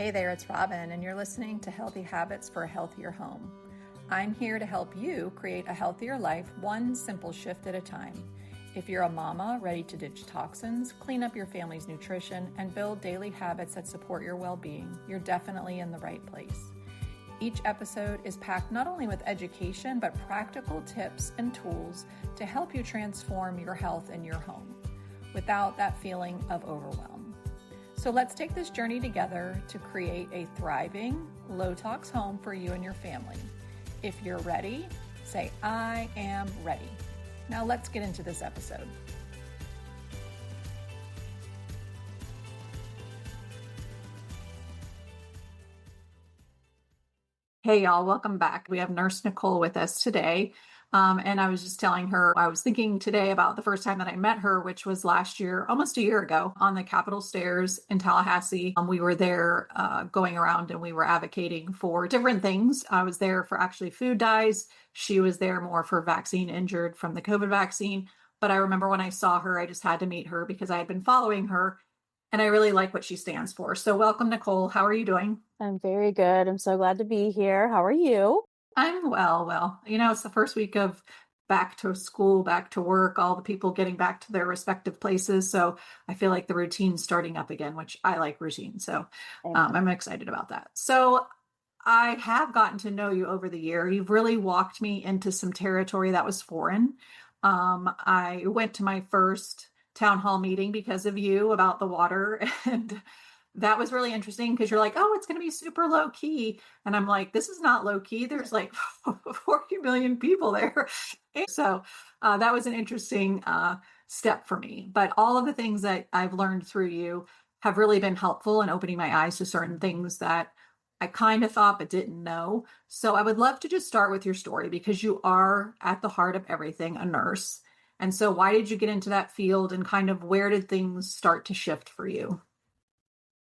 Hey there, it's Robin, and you're listening to Healthy Habits for a Healthier Home. I'm here to help you create a healthier life, one simple shift at a time. If you're a mama ready to ditch toxins, clean up your family's nutrition, and build daily habits that support your well-being, you're definitely in the right place. Each episode is packed not only with education, but practical tips and tools to help you transform your health and your home without that feeling of overwhelm. So let's take this journey together to create a thriving, low-tox home for you and your family. If you're ready, say, I am ready. Now let's get into this episode. Hey y'all, welcome back. We have Nurse Nicole with us today. And I was just telling her, I was thinking today about the first time that I met her, which was last year, almost a year ago, on the Capitol stairs in Tallahassee. We were there going around and we were advocating for different things. I was there for actually food dyes. She was there more for vaccine injured from the COVID vaccine. But I remember when I saw her, I just had to meet her because I had been following her and I really like what she stands for. So welcome, Nicole. How are you doing? I'm very good. I'm so glad to be here. How are you? I'm well. It's the first week of back to school, back to work, all the people getting back to their respective places. So I feel like the routine's starting up again, which I like routine. So I'm excited about that. So I have gotten to know you over the year. You've really walked me into some territory that was foreign. I went to my first town hall meeting because of you about the water and that was really interesting because you're like, oh, it's going to be super low key. And I'm like, this is not low key. There's like 40 million people there. And so that was an interesting step for me. But all of the things that I've learned through you have really been helpful in opening my eyes to certain things that I kind of thought but didn't know. So I would love to just start with your story because you are at the heart of everything, a nurse. And so why did you get into that field and kind of where did things start to shift for you?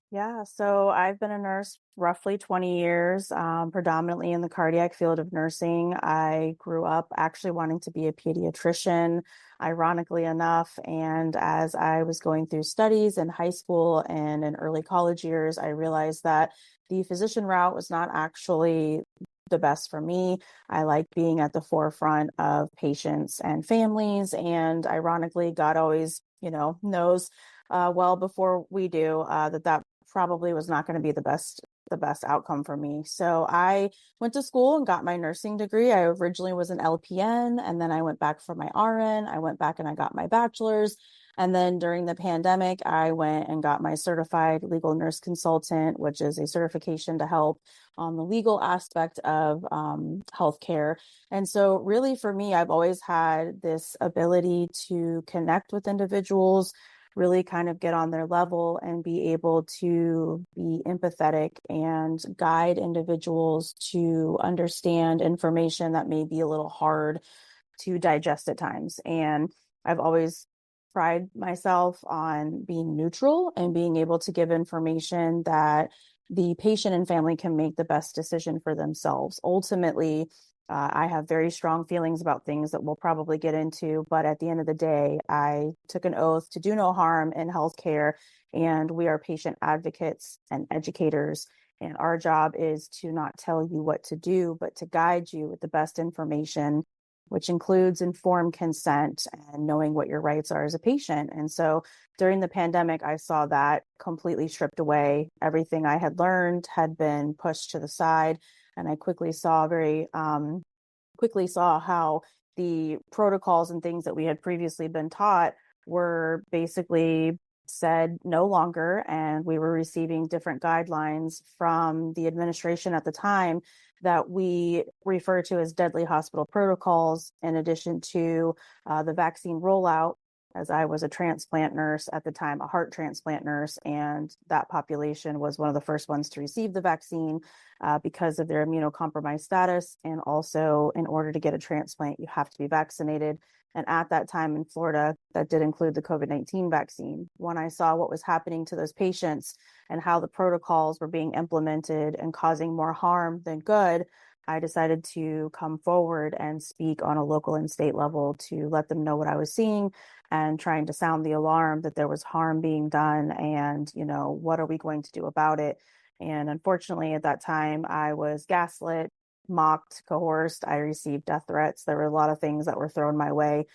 Yeah, so I've been a nurse roughly 20 years, predominantly in the cardiac field of nursing. I grew up actually wanting to be a pediatrician, ironically enough. And as I was going through studies in high school and in early college years, I realized that the physician route was not actually the best for me. I like being at the forefront of patients and families. And ironically, God always, knows well before we do that probably was not going to be the best outcome for me. So I went to school and got my nursing degree. I originally was an LPN and then I went back for my RN. I went back and I got my bachelor's. And then during the pandemic, I went and got my certified legal nurse consultant, which is a certification to help on the legal aspect of healthcare. And so really for me, I've always had this ability to connect with individuals, really kind of get on their level and be able to be empathetic and guide individuals to understand information that may be a little hard to digest at times. And I've always pride myself on being neutral and being able to give information that the patient and family can make the best decision for themselves. Ultimately, I have very strong feelings about things that we'll probably get into, but at the end of the day, I took an oath to do no harm in healthcare, and we are patient advocates and educators. And our job is to not tell you what to do, but to guide you with the best information, which includes informed consent and knowing what your rights are as a patient. And so during the pandemic, I saw that completely stripped away. Everything I had learned had been pushed to the side. And I quickly saw how the protocols and things that we had previously been taught were basically said no longer. And we were receiving different guidelines from the administration at the time that we refer to as deadly hospital protocols, in addition to the vaccine rollout, as I was a transplant nurse at the time, a heart transplant nurse, and that population was one of the first ones to receive the vaccine because of their immunocompromised status. And also, in order to get a transplant, you have to be vaccinated. And at that time in Florida, that did include the COVID-19 vaccine. When I saw what was happening to those patients and how the protocols were being implemented and causing more harm than good, I decided to come forward and speak on a local and state level to let them know what I was seeing and trying to sound the alarm that there was harm being done and, what are we going to do about it? And unfortunately, at that time, I was gaslit, mocked, coerced. I received death threats. There were a lot of things that were thrown my way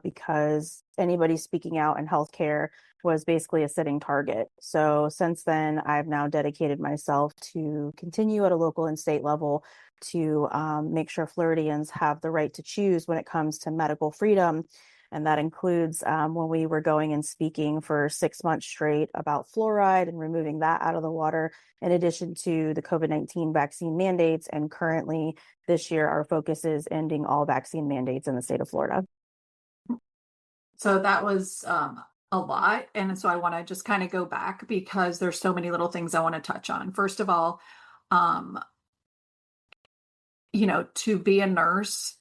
because anybody speaking out in healthcare was basically a sitting target. So since then, I've now dedicated myself to continue at a local and state level to make sure Floridians have the right to choose when it comes to medical freedom. And that includes when we were going and speaking for 6 months straight about fluoride and removing that out of the water, in addition to the COVID-19 vaccine mandates. And currently this year, our focus is ending all vaccine mandates in the state of Florida. So that was a lot. And so I want to just kind of go back because there's so many little things I want to touch on. First of all, um, to be a nurse,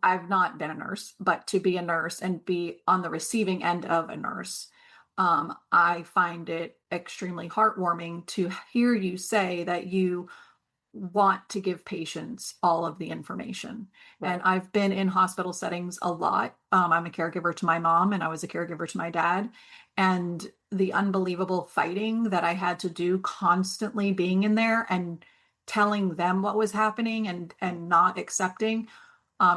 I've not been a nurse, but to be a nurse and be on the receiving end of a nurse, I find it extremely heartwarming to hear you say that you want to give patients all of the information. Right. And I've been in hospital settings a lot. I'm a caregiver to my mom and I was a caregiver to my dad. And the unbelievable fighting that I had to do constantly being in there and telling them what was happening and not accepting,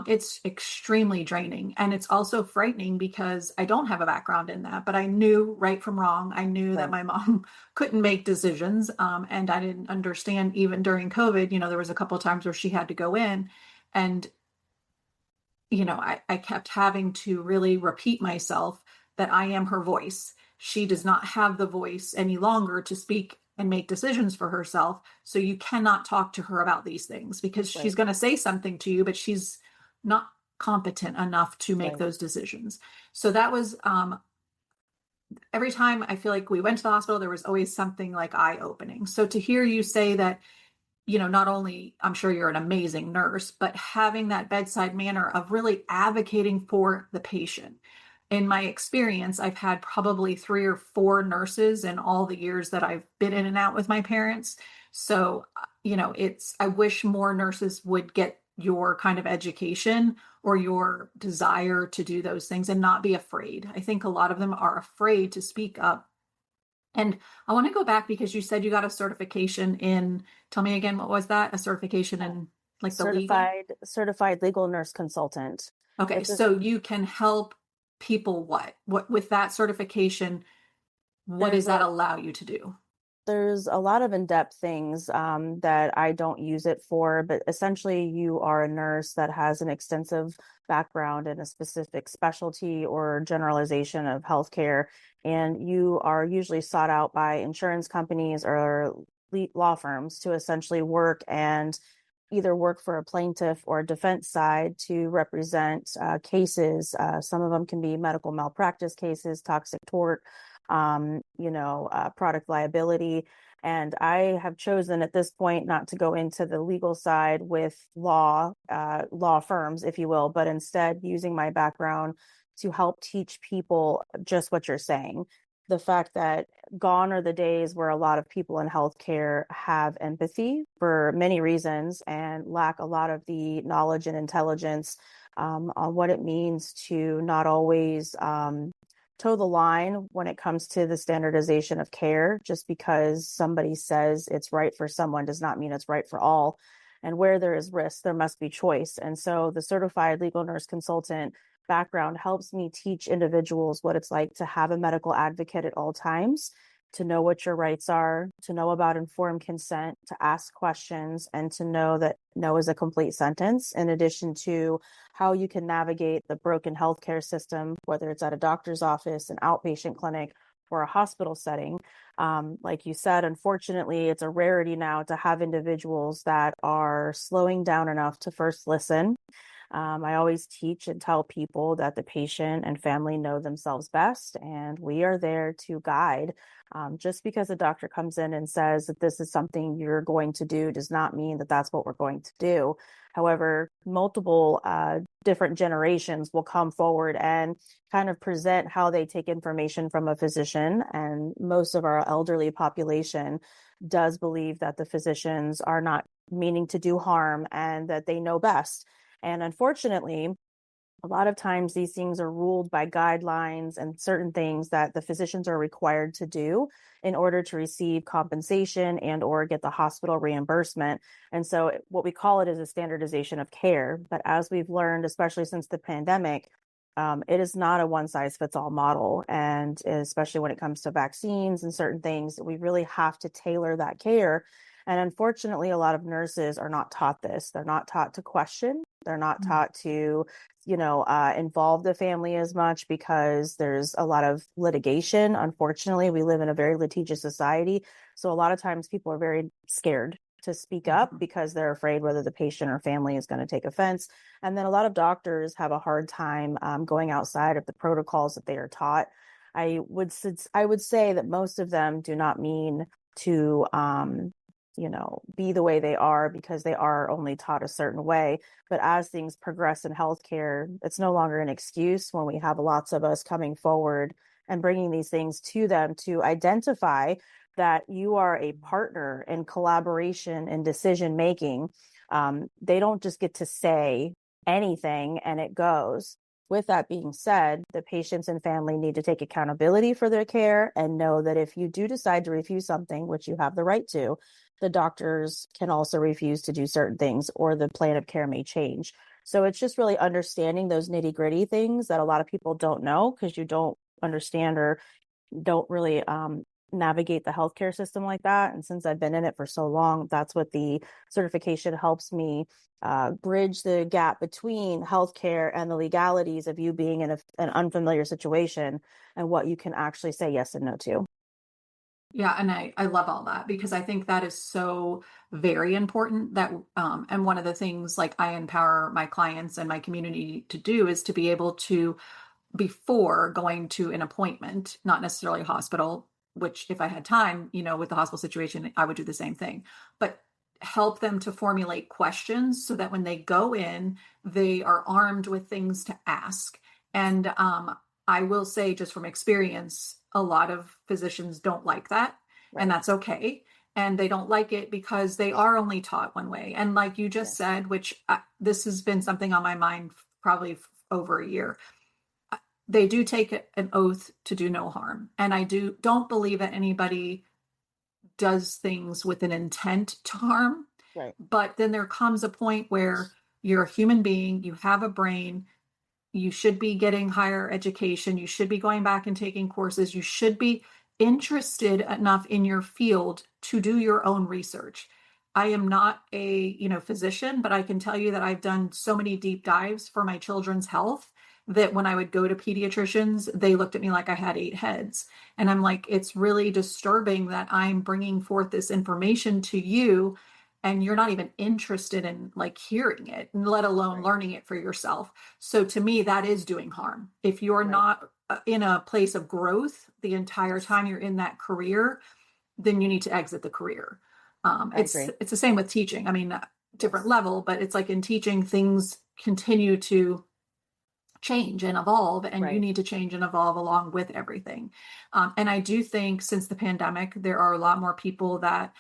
it's extremely draining. And it's also frightening because I don't have a background in that, but I knew right from wrong. I knew that Right. my mom couldn't make decisions. And I didn't understand even during COVID, there was a couple of times where she had to go in and, I kept having to really repeat myself that I am her voice. She does not have the voice any longer to speak and make decisions for herself. So you cannot talk to her about these things because she's Right. going to say something to you, but she's not competent enough to make Right. those decisions. So that was every time I feel like we went to the hospital, there was always something like eye opening. So to hear you say that, not only I'm sure you're an amazing nurse, but having that bedside manner of really advocating for the patient. In my experience, I've had probably 3 or 4 nurses in all the years that I've been in and out with my parents. So, I wish more nurses would get your kind of education or your desire to do those things and not be afraid. I think a lot of them are afraid to speak up. And I want to go back because you said you got a certification in, tell me again, what was that? A certification in like the legal? Certified legal nurse consultant. Okay, This is so you can help people what? What with that certification, what there's does that a allow you to do? there's a lot of in-depth things that I don't use it for, but essentially you are a nurse that has an extensive background in a specific specialty or generalization of healthcare, and you are usually sought out by insurance companies or law firms to essentially work and either work for a plaintiff or a defense side to represent cases. Some of them can be medical malpractice cases, toxic tort, product liability. And I have chosen at this point not to go into the legal side with law firms, if you will, but instead using my background to help teach people just what you're saying. The fact that gone are the days where a lot of people in healthcare have empathy for many reasons and lack a lot of the knowledge and intelligence on what it means to not always toe the line when it comes to the standardization of care. Just because somebody says it's right for someone does not mean it's right for all. And where there is risk, there must be choice. And so the certified legal nurse consultant background helps me teach individuals what it's like to have a medical advocate at all times, to know what your rights are, to know about informed consent, to ask questions, and to know that no is a complete sentence, in addition to how you can navigate the broken healthcare system, whether it's at a doctor's office, an outpatient clinic, or a hospital setting. Like you said, unfortunately, it's a rarity now to have individuals that are slowing down enough to first listen. I always teach and tell people that the patient and family know themselves best, and we are there to guide. Just because a doctor comes in and says that this is something you're going to do does not mean that that's what we're going to do. However, multiple different generations will come forward and kind of present how they take information from a physician. And most of our elderly population does believe that the physicians are not meaning to do harm and that they know best. And unfortunately, A lot of times these things are ruled by guidelines and certain things that the physicians are required to do in order to receive compensation and or get the hospital reimbursement. And so what we call it is a standardization of care. But as we've learned, especially since the pandemic, it is not a one size fits all model. And especially when it comes to vaccines and certain things, we really have to tailor that care. And unfortunately, a lot of nurses are not taught this. They're not taught to question. They're not taught to involve the family as much because there's a lot of litigation. Unfortunately, we live in a very litigious society. So a lot of times people are very scared to speak up because they're afraid whether the patient or family is going to take offense. And then a lot of doctors have a hard time going outside of the protocols that they are taught. I would say that most of them do not mean to be the way they are because they are only taught a certain way. But as things progress in healthcare, it's no longer an excuse when we have lots of us coming forward and bringing these things to them to identify that you are a partner in collaboration and decision making. They don't just get to say anything and it goes. With that being said, the patients and family need to take accountability for their care and know that if you do decide to refuse something, which you have the right to, the doctors can also refuse to do certain things or the plan of care may change. So it's just really understanding those nitty gritty things that a lot of people don't know because you don't understand or don't really navigate the healthcare system like that. And since I've been in it for so long, that's what the certification helps me bridge the gap between healthcare and the legalities of you being in an unfamiliar situation and what you can actually say yes and no to. Yeah, and I love all that because I think that is so very important that and one of the things like I empower my clients and my community to do is to be able to before going to an appointment, not necessarily a hospital, which if I had time, with the hospital situation, I would do the same thing, but help them to formulate questions so that when they go in, they are armed with things to ask. And I will say, just from experience, a lot of physicians don't like that, and Right. that's okay. And they don't like it because they are only taught one way. And like you just Yes. said, which this has been something on my mind probably over a year, they do take an oath to do no harm. And I don't believe that anybody does things with an intent to harm. Right. But then there comes a point where you're a human being, you have a brain, you should be getting higher education, you should be going back and taking courses, you should be interested enough in your field to do your own research. I am not a, physician, but I can tell you that I've done so many deep dives for my children's health that when I would go to pediatricians, they looked at me like I had 8 heads. And I'm like, it's really disturbing that I'm bringing forth this information to you and you're not even interested in like hearing it, let alone Right. learning it for yourself. So to me, that is doing harm. If you're Right. not in a place of growth the entire Yes. time you're in that career, then you need to exit the career. I It's agree. it's the same with teaching. I mean, different Yes. level, but it's like in teaching, things continue to change and evolve, and you Right. need to change and evolve along with everything. And I do think since the pandemic, there are a lot more people that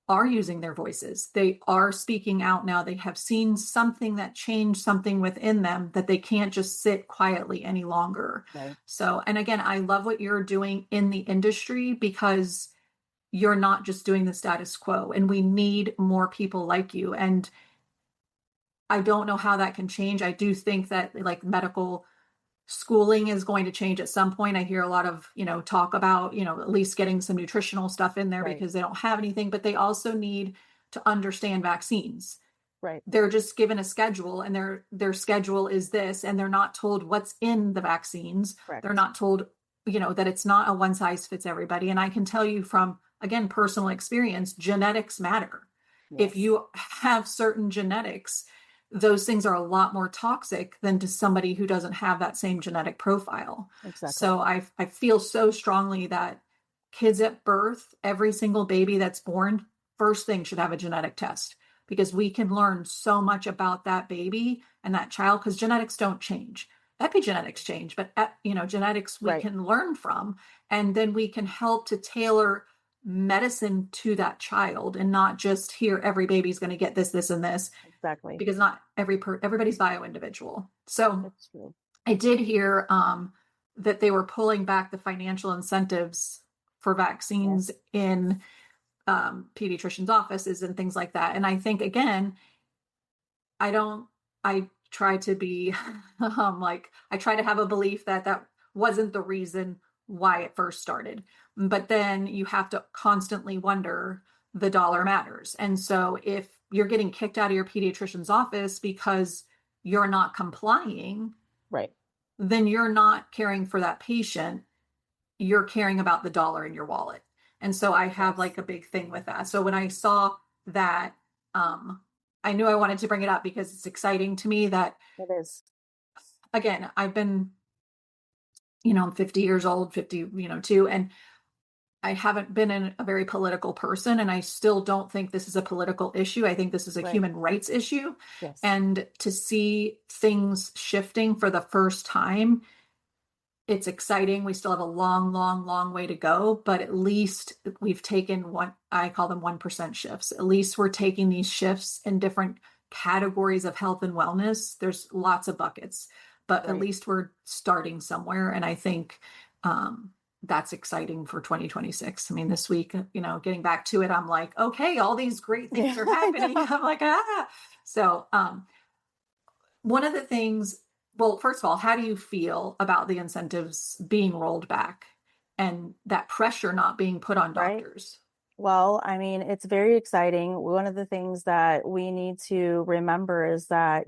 are using their voices. They are speaking out now. They have seen something that changed something within them that they can't just sit quietly any longer. Right. So, and again, I love what you're doing in the industry because you're not just doing the status quo, and we need more people like you. And I don't know how that can change. I do think that like medical schooling is going to change at some point. I hear a lot of, talk about, at least getting some nutritional stuff in there Right. because they don't have anything, but they also need to understand vaccines. Right. They're just given a schedule and their schedule is this and they're not told what's in the vaccines. They're Correct. not told, that it's not a one size fits everybody. And I can tell you from again personal experience, genetics matter. If Yes. you have certain genetics, those things are a lot more toxic than to somebody who doesn't have that same genetic profile. Exactly. So I feel so strongly that kids at birth, every single baby that's born, first thing should have a genetic test because we can learn so much about that baby and that child because genetics don't change. Epigenetics change, but genetics we Right. can learn from, and then we can help to tailor medicine to that child and not just here, every baby's going to get this, and this, Exactly. because not everybody's bio individual. So It's true. I did hear that they were pulling back the financial incentives for Yes. vaccines in pediatricians' offices and things like that. And I think, again, I don't, I try to be like, I try to have a belief that that wasn't the reason why it first started. But then you have to constantly wonder, the dollar matters. And so if you're getting kicked out of your pediatrician's office because you're not complying, Right. then you're not caring for that patient. You're caring about the dollar in your wallet. And so I have Yes. like a big thing with that. So when I saw that, um, I knew I wanted to bring it up because it's exciting to me that, It is. again, I've been, I'm 50 years old, 50, too, and I haven't been a very political person, and I still don't think this is a political issue. I think this is a Right. human rights issue. Yes. And to see things shifting for the first time, it's exciting. We still have a long, long, long way to go, but at least we've taken one, I call them 1% shifts. At least we're taking these shifts in different categories of health and wellness. There's lots of buckets, but at Right. least we're starting somewhere. And I think that's exciting for 2026. I mean, this week, getting back to it, I'm like, okay, all these great Yeah, things are I happening. know. I'm like, ah. So, one of the things, well, first of all, how do you feel about the incentives being rolled back and that pressure not being put on Right. doctors? Well, I mean, it's very exciting. One of the things that we need to remember is that,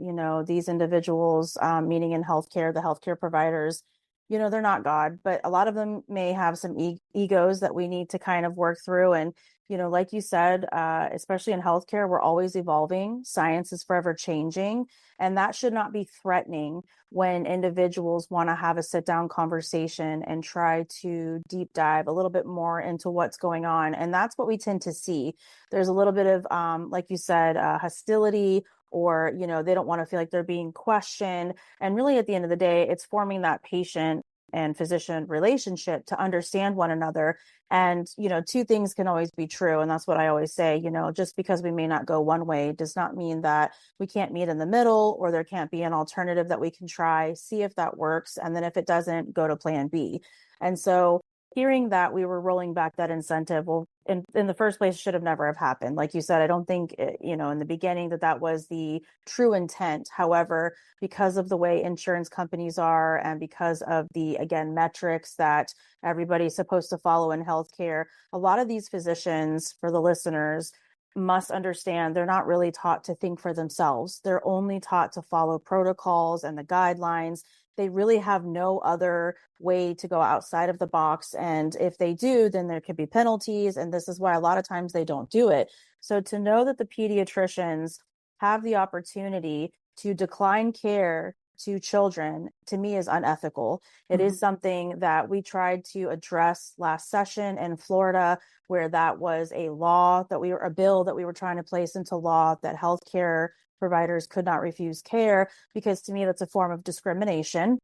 these individuals, meaning in healthcare, the healthcare providers, they're not God, but a lot of them may have some egos that we need to kind of work through. And, like you said, especially in healthcare, we're always evolving. Science is forever changing. And that should not be threatening when individuals want to have a sit down conversation and try to deep dive a little bit more into what's going on. And that's what we tend to see. There's a little bit of, like you said, hostility, or, they don't want to feel like they're being questioned. And really, at the end of the day, it's forming that patient and physician relationship to understand one another. And, two things can always be true. And that's what I always say, just because we may not go one way does not mean that we can't meet in the middle, or there can't be an alternative that we can try, see if that works. And then if it doesn't, go to plan B. And so hearing that we were rolling back that incentive, well, in the first place, should have never have happened. Like you said, I don't think, in the beginning that was the true intent. However, because of the way insurance companies are, and because of the, again, metrics that everybody's supposed to follow in healthcare, a lot of these physicians, for the listeners, must understand they're not really taught to think for themselves. They're only taught to follow protocols and the guidelines. They really have no other way to go outside of the box. And if they do, then there could be penalties. And this is why a lot of times they don't do it. So to know that the pediatricians have the opportunity to decline care to children, to me, is unethical. It Mhm. is something that we tried to address last session in Florida, where that was a bill that we were trying to place into law, that healthcare providers could not refuse care, because to me, that's a form of discrimination.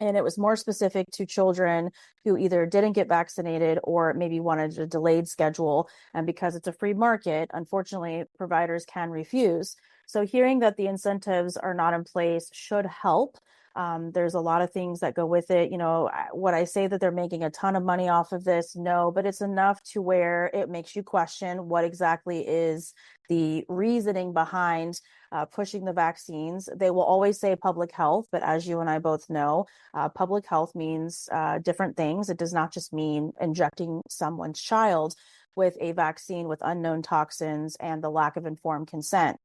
And it was more specific to children who either didn't get vaccinated or maybe wanted a delayed schedule. And because it's a free market, unfortunately, providers can refuse. So hearing that the incentives are not in place should help. There's a lot of things that go with it. What I say that they're making a ton of money off of this? No, but it's enough to where it makes you question what exactly is the reasoning behind pushing the vaccines. They will always say public health, but as you and I both know, public health means different things. It does not just mean injecting someone's child with a vaccine with unknown toxins and the lack of informed consent.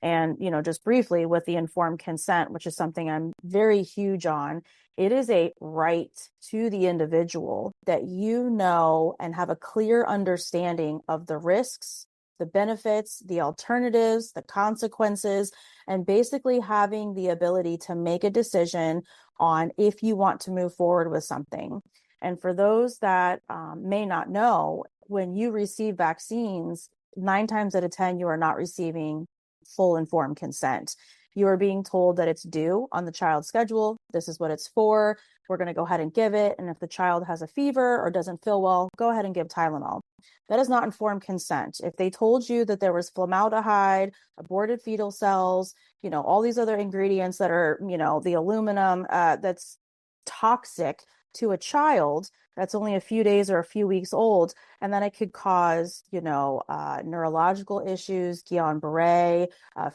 And, just briefly with the informed consent, which is something I'm very huge on, it is a right to the individual that and have a clear understanding of the risks, the benefits, the alternatives, the consequences, and basically having the ability to make a decision on if you want to move forward with something. And for those that may not know, when you receive vaccines, 9 times out of 10, you are not receiving full informed consent. You are being told that it's due on the child's schedule. This is what it's for. We're going to go ahead and give it. And if the child has a fever or doesn't feel well, go ahead and give Tylenol. That is not informed consent. If they told you that there was formaldehyde, aborted fetal cells, all these other ingredients that are, the aluminum that's toxic to a child that's only a few days or a few weeks old, and then it could cause, neurological issues, Guillain-Barré,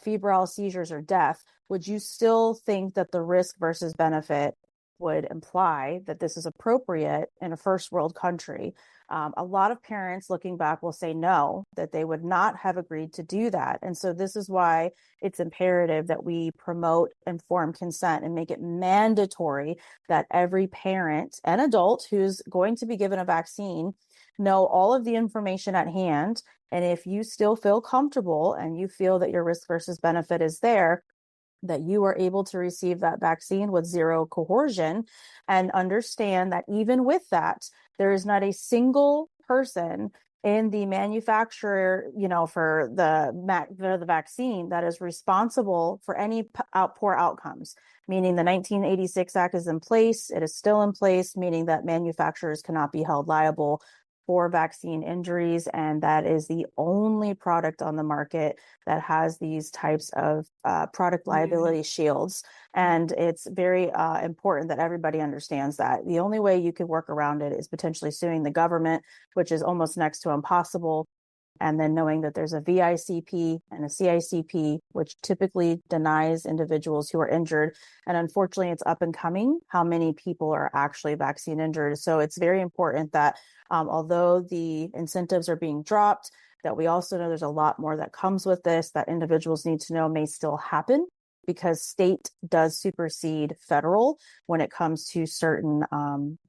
febrile seizures, or death, would you still think that the risk versus benefit would imply that this is appropriate in a first world country? A lot of parents looking back will say no, that they would not have agreed to do that. And so this is why it's imperative that we promote informed consent and make it mandatory that every parent and adult who's going to be given a vaccine know all of the information at hand. And if you still feel comfortable and you feel that your risk versus benefit is there, that you are able to receive that vaccine with zero coercion, and understand that even with that, there is not a single person in the manufacturer, for the vaccine that is responsible for any poor outcomes. Meaning the 1986 Act is in place. It is still in place, meaning that manufacturers cannot be held liable for vaccine injuries. And that is the only product on the market that has these types of product liability shields. And it's very important that everybody understands that. The only way you could work around it is potentially suing the government, which is almost next to impossible. And then knowing that there's a VICP and a CICP, which typically denies individuals who are injured. And unfortunately, it's up and coming how many people are actually vaccine injured. So it's very important that although the incentives are being dropped, that we also know there's a lot more that comes with this that individuals need to know may still happen, because state does supersede federal when it comes to certain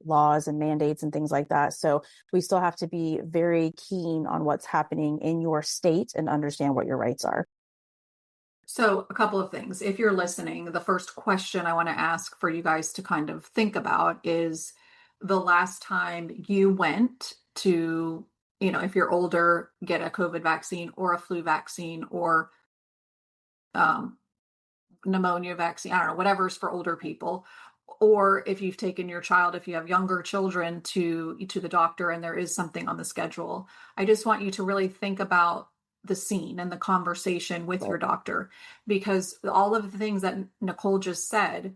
laws and mandates and things like that. So we still have to be very keen on what's happening in your state and understand what your rights are. So a couple of things. If you're listening, the first question I want to ask for you guys to kind of think about is the last time you went to, if you're older, get a COVID vaccine or a flu vaccine or pneumonia vaccine, I don't know, whatever's for older people, or if you've taken your child, if you have younger children, to the doctor and there is something on the schedule. I just want you to really think about the scene and the conversation with your doctor, because all of the things that Nicole just said,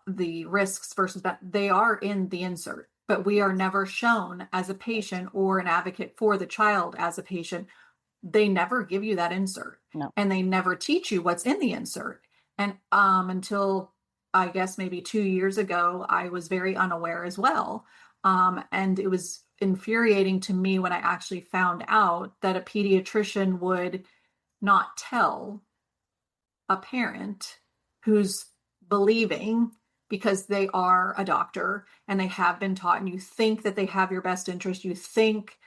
the risks versus they are in the insert, but we are never shown as a patient or an advocate for the child as a patient. They never give you that insert. No. And they never teach you what's in the insert. And until I guess maybe 2 years ago, I was very unaware as well. And it was infuriating to me when I actually found out that a pediatrician would not tell a parent who's believing, because they are a doctor and they have been taught, and you think that they have your best interest, you think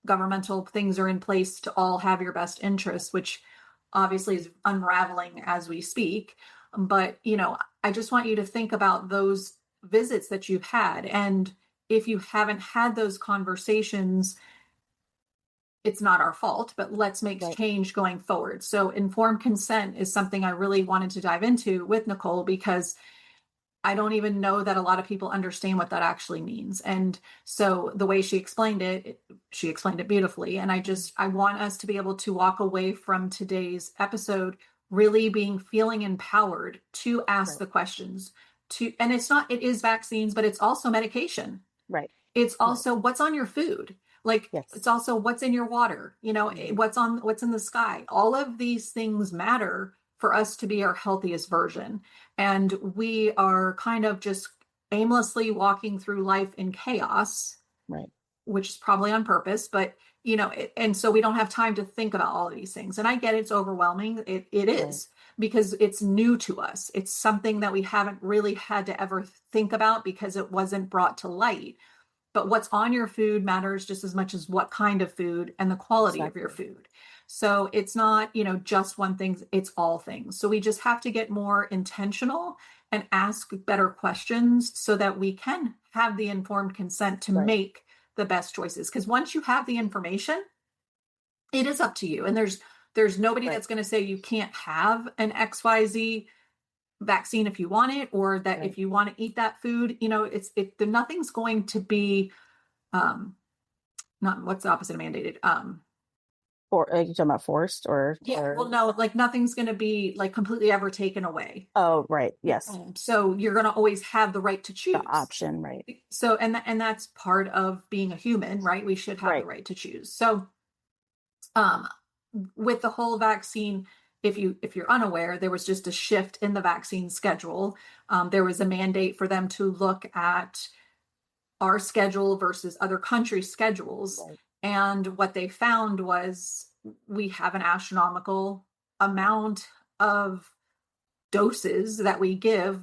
governmental things are in place to all have your best interests, which obviously is unraveling as we speak. But, I just want you to think about those visits that you've had. And if you haven't had those conversations, it's not our fault, but let's make change going forward. So informed consent is something I really wanted to dive into with Nicole, because I don't even know that a lot of people understand what that actually means. And so the way she explained it beautifully. And I want us to be able to walk away from today's episode really feeling empowered to ask the questions and it is vaccines, but it's also medication. Right. It's also what's on your food. It's also what's in your water, what's in the sky. All of these things matter for us to be our healthiest version. And we are kind of just aimlessly walking through life in chaos, right, which is probably on purpose, but and so we don't have time to think about all of these things. And I get it's overwhelming. It is, because it's new to us. It's something that we haven't really had to ever think about because it wasn't brought to light. But what's on your food matters just as much as what kind of food and the quality of your food. So it's not, just one thing, it's all things. So we just have to get more intentional and ask better questions so that we can have the informed consent to make the best choices. Because once you have the information, it is up to you. And there's There's nobody Right. that's going to say you can't have an XYZ vaccine if you want it, or that Right. if you want to eat that food, nothing's going to be, um, not what's the opposite of mandated. Or are you talking about forced Yeah, well, or no, like nothing's going to be like completely ever taken away. oh, right. Yes. So you're going to always have the right to The choose. option, right. So, and that's part of being a human, right? We should have the Right. right to choose. So, um, with the whole vaccine, if you're unaware, there was just a shift in the vaccine schedule. There was a mandate for them to look at our schedule versus other countries' schedules. Right. And what they found was we have an astronomical amount of doses that we give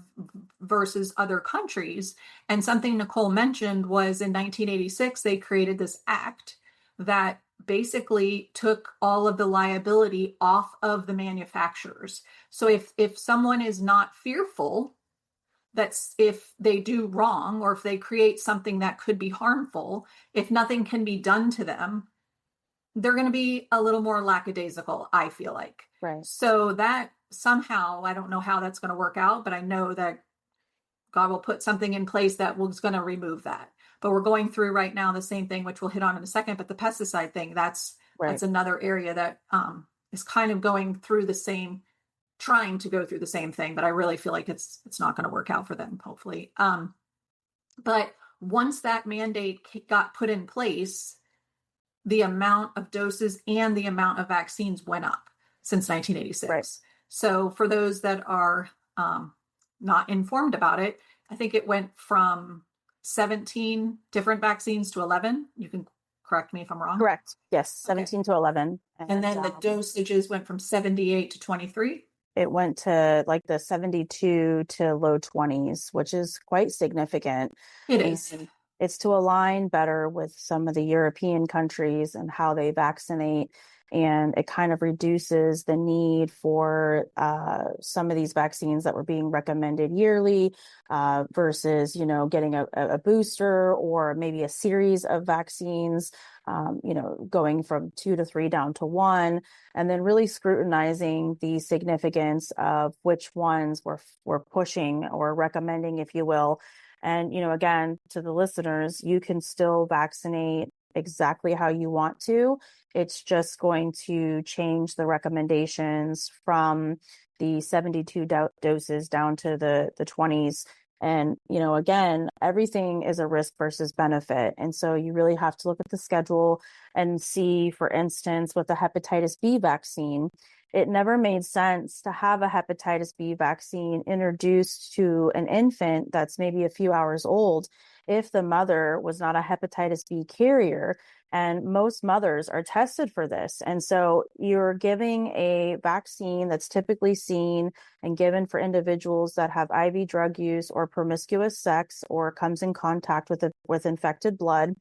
versus other countries. And something Nicole mentioned was in 1986, they created this act that basically took all of the liability off of the manufacturers. So if someone is not fearful, that's if they do wrong or if they create something that could be harmful, if nothing can be done to them, they're going to be a little more lackadaisical, I feel like. Right. So that somehow, I don't know how that's going to work out, but I know that God will put something in place that was going to remove that. But we're going through right now the same thing, which we'll hit on in a second. But the pesticide thing, that's Right. another area that is kind of going through the same, trying to go through the same thing. But I really feel like it's not going to work out for them, hopefully. But once that mandate got put in place, the amount of doses and the amount of vaccines went up since Right. 1986. So for those that are not informed about it, I think it went from 17 different vaccines to 11. You can correct me if I'm wrong. Correct. Yes. Okay. 17 to 11. And then the dosages went from 78 to 23. It went to like the 72 to low 20s, which is quite significant. It is. And it's to align better with some of the European countries and how they vaccinate. And it kind of reduces the need for some of these vaccines that were being recommended yearly versus, getting a booster or maybe a series of vaccines, going from 2 to 3 down to 1, and then really scrutinizing the significance of which ones we're pushing or recommending, if you will. And, again, to the listeners, you can still vaccinate exactly how you want to. It's just going to change the recommendations from the 72 doses down to the 20s. And, again, everything is a risk versus benefit. And so you really have to look at the schedule and see, for instance, with the hepatitis B vaccine, it never made sense to have a hepatitis B vaccine introduced to an infant that's maybe a few hours old if the mother was not a hepatitis B carrier. And most mothers are tested for this. And so you're giving a vaccine that's typically seen and given for individuals that have IV drug use or promiscuous sex or comes in contact with infected blood.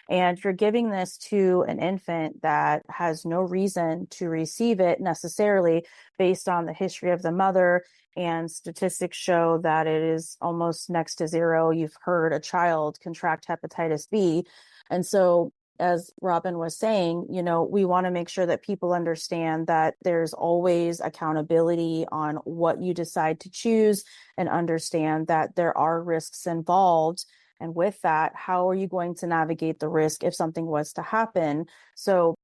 And you're giving this to an infant that has no reason to receive it necessarily based on the history of the mother. And statistics show that it is almost next to zero. You've heard a child contract hepatitis B. And so, as Robin was saying, we want to make sure that people understand that there's always accountability on what you decide to choose and understand that there are risks involved. And with that, how are you going to navigate the risk if something was to happen? So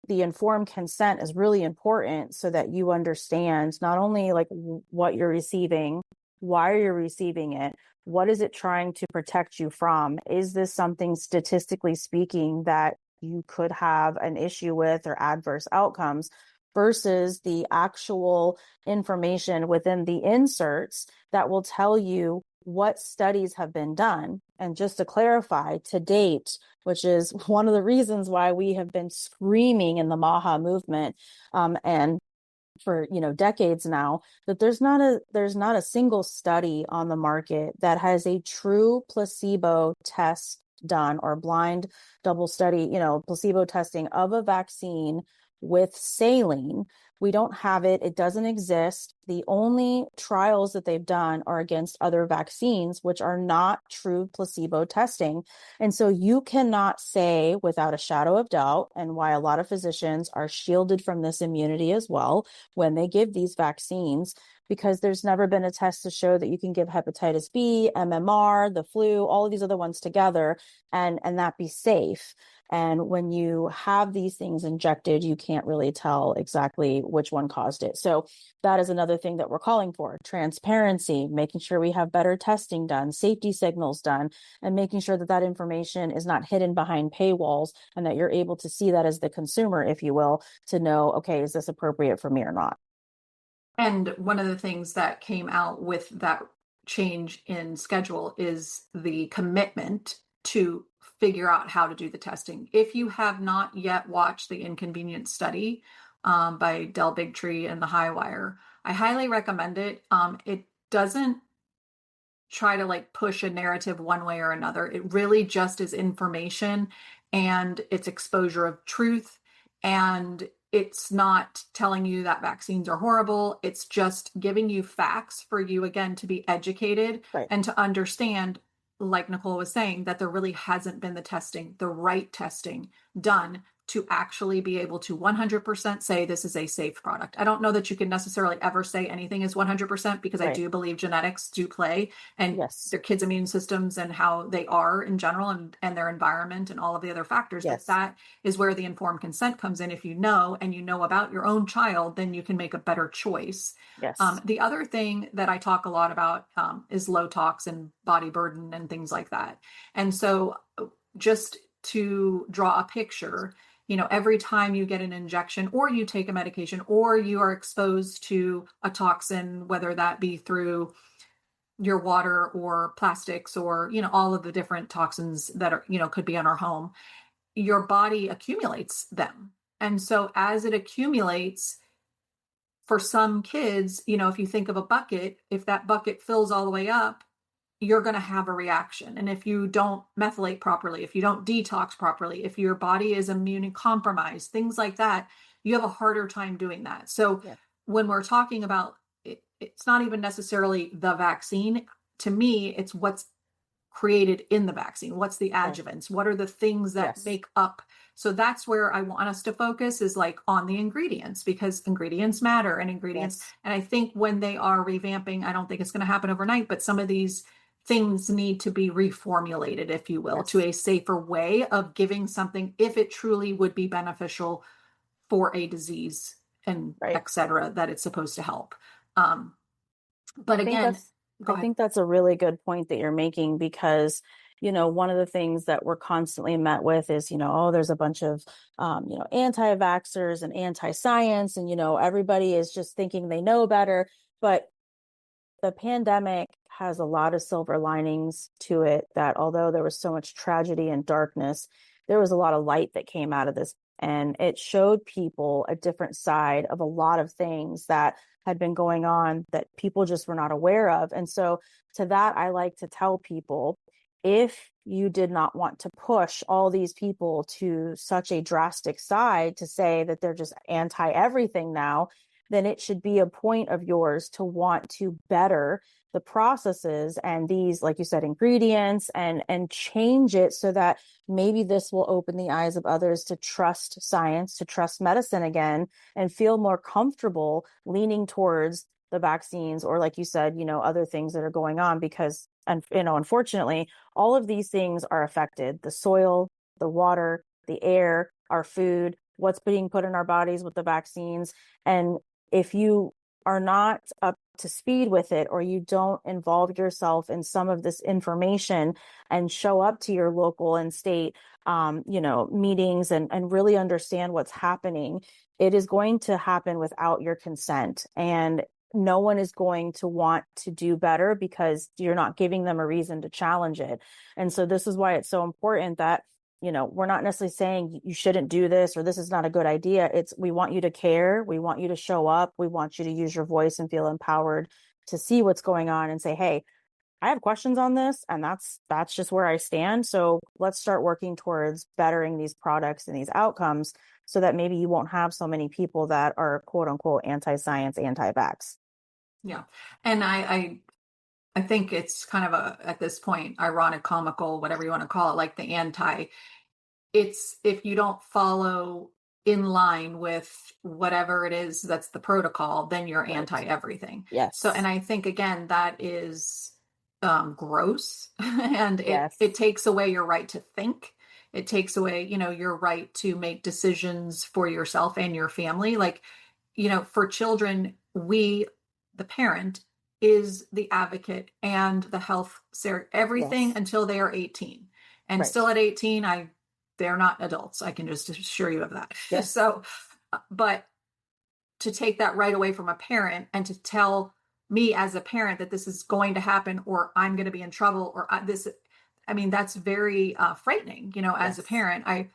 the informed consent is really important so that you understand not only like what you're receiving, why are you receiving it, what is it trying to protect you from? Is this something statistically speaking that you could have an issue with or adverse outcomes versus the actual information within the inserts that will tell you what studies have been done. And just to clarify, to date, which is one of the reasons why we have been screaming in the MAHA movement, and for decades now, that there's not a single study on the market that has a true placebo test done or blind double study, placebo testing of a vaccine with saline. We don't have it. It doesn't exist. The only trials that they've done are against other vaccines, which are not true placebo testing. And so you cannot say without a shadow of doubt, and why a lot of physicians are shielded from this immunity as well when they give these vaccines, because there's never been a test to show that you can give hepatitis B, MMR, the flu, all of these other ones together and that be safe. And when you have these things injected, you can't really tell exactly which one caused it. So that is another thing that we're calling for: transparency, making sure we have better testing done, safety signals done, and making sure that that information is not hidden behind paywalls and that you're able to see that as the consumer, if you will, to know, okay, is this appropriate for me or not? And one of the things that came out with that change in schedule is the commitment to figure out how to do the testing. If you have not yet watched the Inconvenience Study by Del Bigtree and the Highwire, I highly recommend it. It doesn't try to like push a narrative one way or another. It really just is information and it's exposure of truth. And it's not telling you that vaccines are horrible. It's just giving you facts for you, again, to be educated Right. and to understand, like Nicole was saying, that there really hasn't been the right testing done to actually be able to 100% say this is a safe product. I don't know that you can necessarily ever say anything is 100% because I Right. do believe genetics do play, and Yes. their kids' immune systems and how they are in general, and their environment and all of the other factors. But Yes. that is where the informed consent comes in. If you know and you know about your own child, then you can make a better choice. Yes. The other thing that I talk a lot about is low tox and body burden and things like that. And so just to draw a picture, every time you get an injection or you take a medication or you are exposed to a toxin, whether that be through your water or plastics or, all of the different toxins that are, could be in our home, your body accumulates them. And so as it accumulates, for some kids, if you think of a bucket, if that bucket fills all the way up, you're going to have a reaction. And if you don't methylate properly, if you don't detox properly, if your body is immune compromised, things like that, you have a harder time doing that. So Yeah. when we're talking about it, it's not even necessarily the vaccine. To me, it's what's created in the vaccine. What's the Right. adjuvants? What are the things that Yes. make up? So that's where I want us to focus, is like on the ingredients, because ingredients matter, and ingredients. Yes. And I think when they are revamping, I don't think it's going to happen overnight, but some of these things need to be reformulated, if you will, to Yes. a safer way of giving something, if it truly would be beneficial for a disease and Right. et cetera, that it's supposed to help. Um, but I think again, that's go I ahead. think that's a really good point that you're making, because one of the things that we're constantly met with is, oh, there's a bunch of anti-vaxxers and anti-science, and everybody is just thinking they know better. But the pandemic has a lot of silver linings to it, that although there was so much tragedy and darkness, there was a lot of light that came out of this. And it showed people a different side of a lot of things that had been going on that people just were not aware of. And so to that, I like to tell people, if you did not want to push all these people to such a drastic side to say that they're just anti everything now, then it should be a point of yours to want to better the processes and these, like you said, ingredients, and change it so that maybe this will open the eyes of others to trust science, to trust medicine again, and feel more comfortable leaning towards the vaccines, or like you said, other things that are going on. Because, and unfortunately, all of these things are affected: the soil, the water, the air, our food, what's being put in our bodies with the vaccines. And if you are not up to speed with it, or you don't involve yourself in some of this information and show up to your local and state meetings, and really understand what's happening, it is going to happen without your consent. And no one is going to want to do better because you're not giving them a reason to challenge it. And so this is why it's so important that we're not necessarily saying you shouldn't do this or this is not a good idea. It's, we want you to care. We want you to show up. We want you to use your voice and feel empowered to see what's going on and say, hey, I have questions on this, and that's just where I stand. So let's start working towards bettering these products and these outcomes so that maybe you won't have so many people that are quote unquote anti-science, anti-vax. Yeah. And I think it's kind of at this point, ironic, comical, whatever you want to call it, like the anti. It's if you don't follow in line with whatever it is that's the protocol, then you're Right. anti everything. So, and Yes. I think again that is gross, and it Yes. takes away your right to think. It takes away, your right to make decisions for yourself and your family. Like, for children, the parent, is the advocate and the health everything Yes. until they are 18. And Right. still at 18, they're not adults. I can just assure you of that. Yes. So, but to take that right away from a parent and to tell me as a parent that this is going to happen or I'm going to be in trouble or I mean, that's very frightening, as a Yes. parent.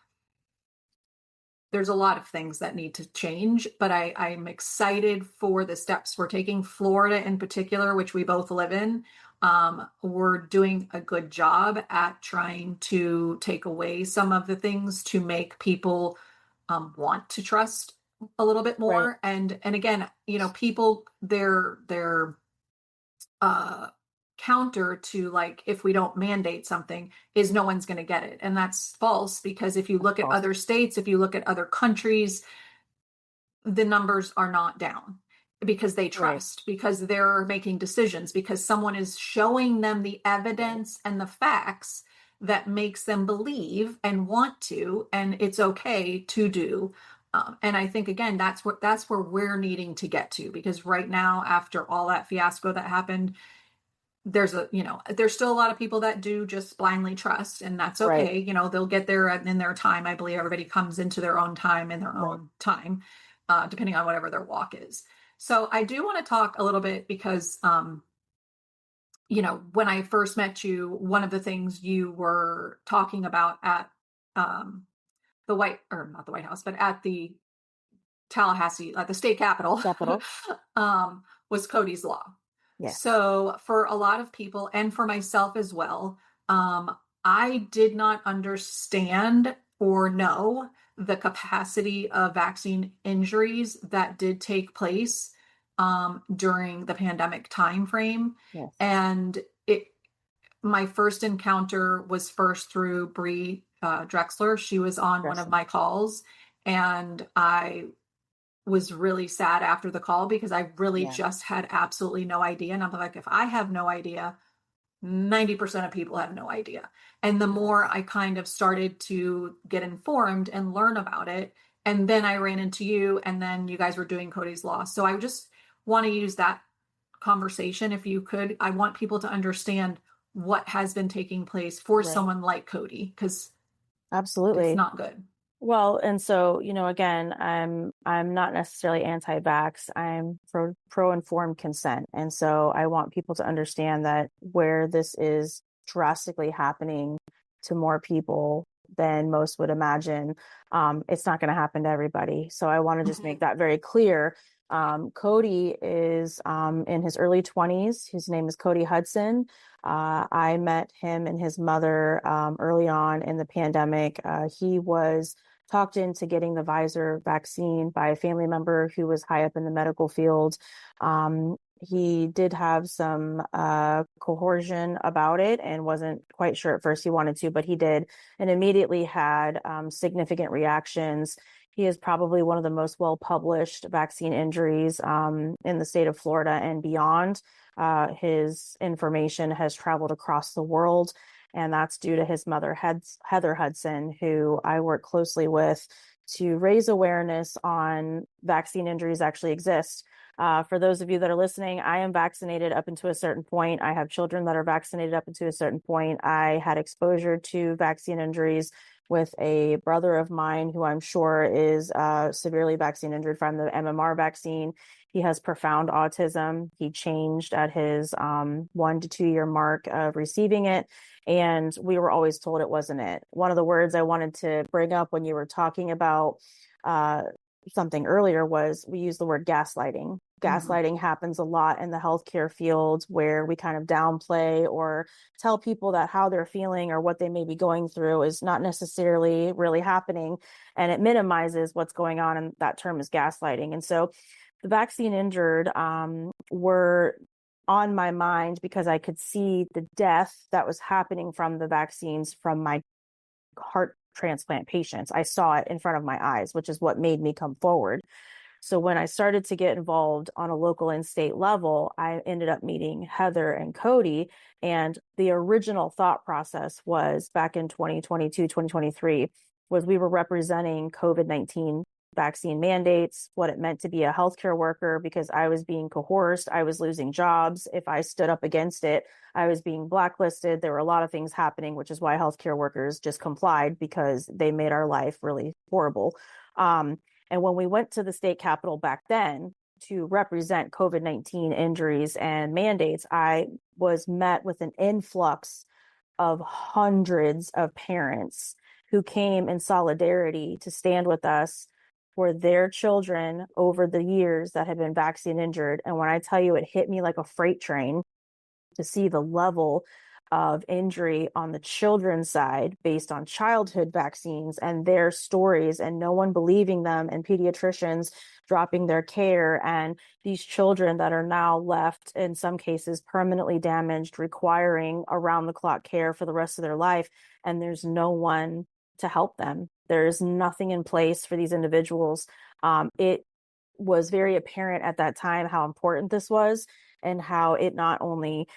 There's a lot of things that need to change, but I'm excited for the steps we're taking. Florida, in particular, which we both live in, we're doing a good job at trying to take away some of the things to make people want to trust a little bit Right. more. And again, people their uh, counter to, like, if we don't mandate something, is no one's going to get it, and that's false, because if you That's look at false. other states, if you look at other countries, the numbers are not down because they Right. trust, because they're making decisions, because someone is showing them the Right. evidence and the facts that makes them believe and want to, and it's okay to do. And I think again, that's where we're needing to get to, because right now, after all that fiasco that happened, there's still a lot of people that do just blindly trust, and that's Right. okay. They'll get there in their time. I believe everybody comes into their own time in their Right. own time, depending on whatever their walk is. So I do want to talk a little bit because, when I first met you, one of the things you were talking about at um, the or not the White House, but at the Tallahassee, at the state capitol, Capital. was Cody's Law. Yes. So for a lot of people, and for myself as well, I did not understand or know the capacity of vaccine injuries that did take place during the pandemic timeframe. Yes. And it my first encounter was first through Bree Drexler. She was on one of Dressing. my calls, and I was really sad after the call because I really Yeah. just had absolutely no idea. And I'm like, if I have no idea, 90% of people have no idea. And the more Yes. I kind of started to get informed and learn about it, and then I ran into you, and then you guys were doing Cody's Law. So I just want to use that conversation, if you could. I want people to understand what has been taking place for Right. someone like Cody, because it's Absolutely. not good. Well, and so, again, I'm not necessarily anti-vax. I'm pro informed consent. And so I want people to understand that where this is drastically happening to more people than most would imagine, it's not going to happen to everybody. So I want to just make Mhm. that very clear. Cody is in his early 20s. His name is Cody Hudson. I met him and his mother early on in the pandemic. He was talked into getting the Pfizer vaccine by a family member who was high up in the medical field. He did have some coercion about it and wasn't quite sure at first he wanted to, but he did, and immediately had significant reactions. He is probably one of the most well-published vaccine injuries in the state of Florida and beyond. His information has traveled across the world, and that's due to his mother, Heather Hudson, who I work closely with to raise awareness on vaccine injuries actually exist. For those of you that are listening, I am vaccinated up until a certain point. I have children that are vaccinated up until a certain point. I had exposure to vaccine injuries with a brother of mine who I'm sure is severely vaccine injured from the MMR vaccine. He has profound autism. He changed at his 1 to 2 year mark of receiving it. And we were always told it wasn't it. One of the words I wanted to bring up when you were talking about something earlier was we use the word gaslighting. Mhm. Gaslighting happens a lot in the healthcare field where we kind of downplay or tell people that how they're feeling or what they may be going through is not necessarily really happening. And it minimizes what's going on. And that term is gaslighting. And so the vaccine injured were on my mind because I could see the death that was happening from the vaccines from my heart transplant patients. I saw it in front of my eyes, which is what made me come forward. So when I started to get involved on a local and state level, I ended up meeting Heather and Cody. And the original thought process was back in 2022, 2023, was we were representing COVID-19 vaccine mandates, what it meant to be a healthcare worker, because I was being coerced, I was losing jobs. If I stood up against it, I was being blacklisted. There were a lot of things happening, which is why healthcare workers just complied because they made our life really horrible. And when we went to the state capitol back then to represent COVID-19 injuries and mandates, I was met with an influx of hundreds of parents who came in solidarity to stand with us for their children over the years that had been vaccine injured. And when I tell you it hit me like a freight train to see the level of injury on the children's side based on childhood vaccines and their stories and no one believing them and pediatricians dropping their care and these children that are now left in some cases permanently damaged requiring around the clock care for the rest of their life and there's no one to help them. There's nothing in place for these individuals. It was very apparent at that time how important this was and how it not only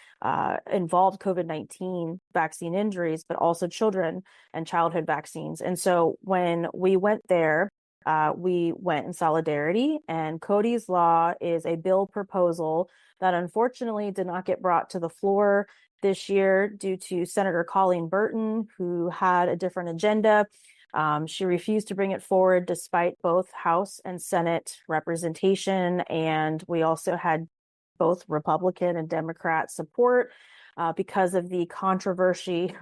involved COVID-19 vaccine injuries, but also children and childhood vaccines. And so when we went there, we went in solidarity, and Cody's Law is a bill proposal that unfortunately did not get brought to the floor this year due to Senator Colleen Burton, who had a different agenda. She refused to bring it forward despite both House and Senate representation. And we also had both Republican and Democrat support because of the controversy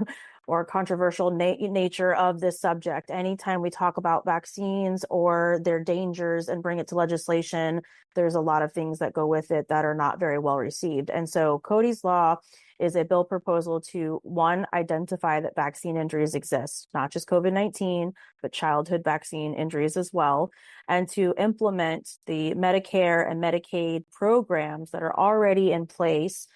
or controversial nature of this subject. Anytime we talk about vaccines or their dangers and bring it to legislation, there's a lot of things that go with it that are not very well received. And so Cody's Law is a bill proposal to, one, identify that vaccine injuries exist, not just COVID-19, but childhood vaccine injuries as well, and to implement the Medicare and Medicaid programs that are already in place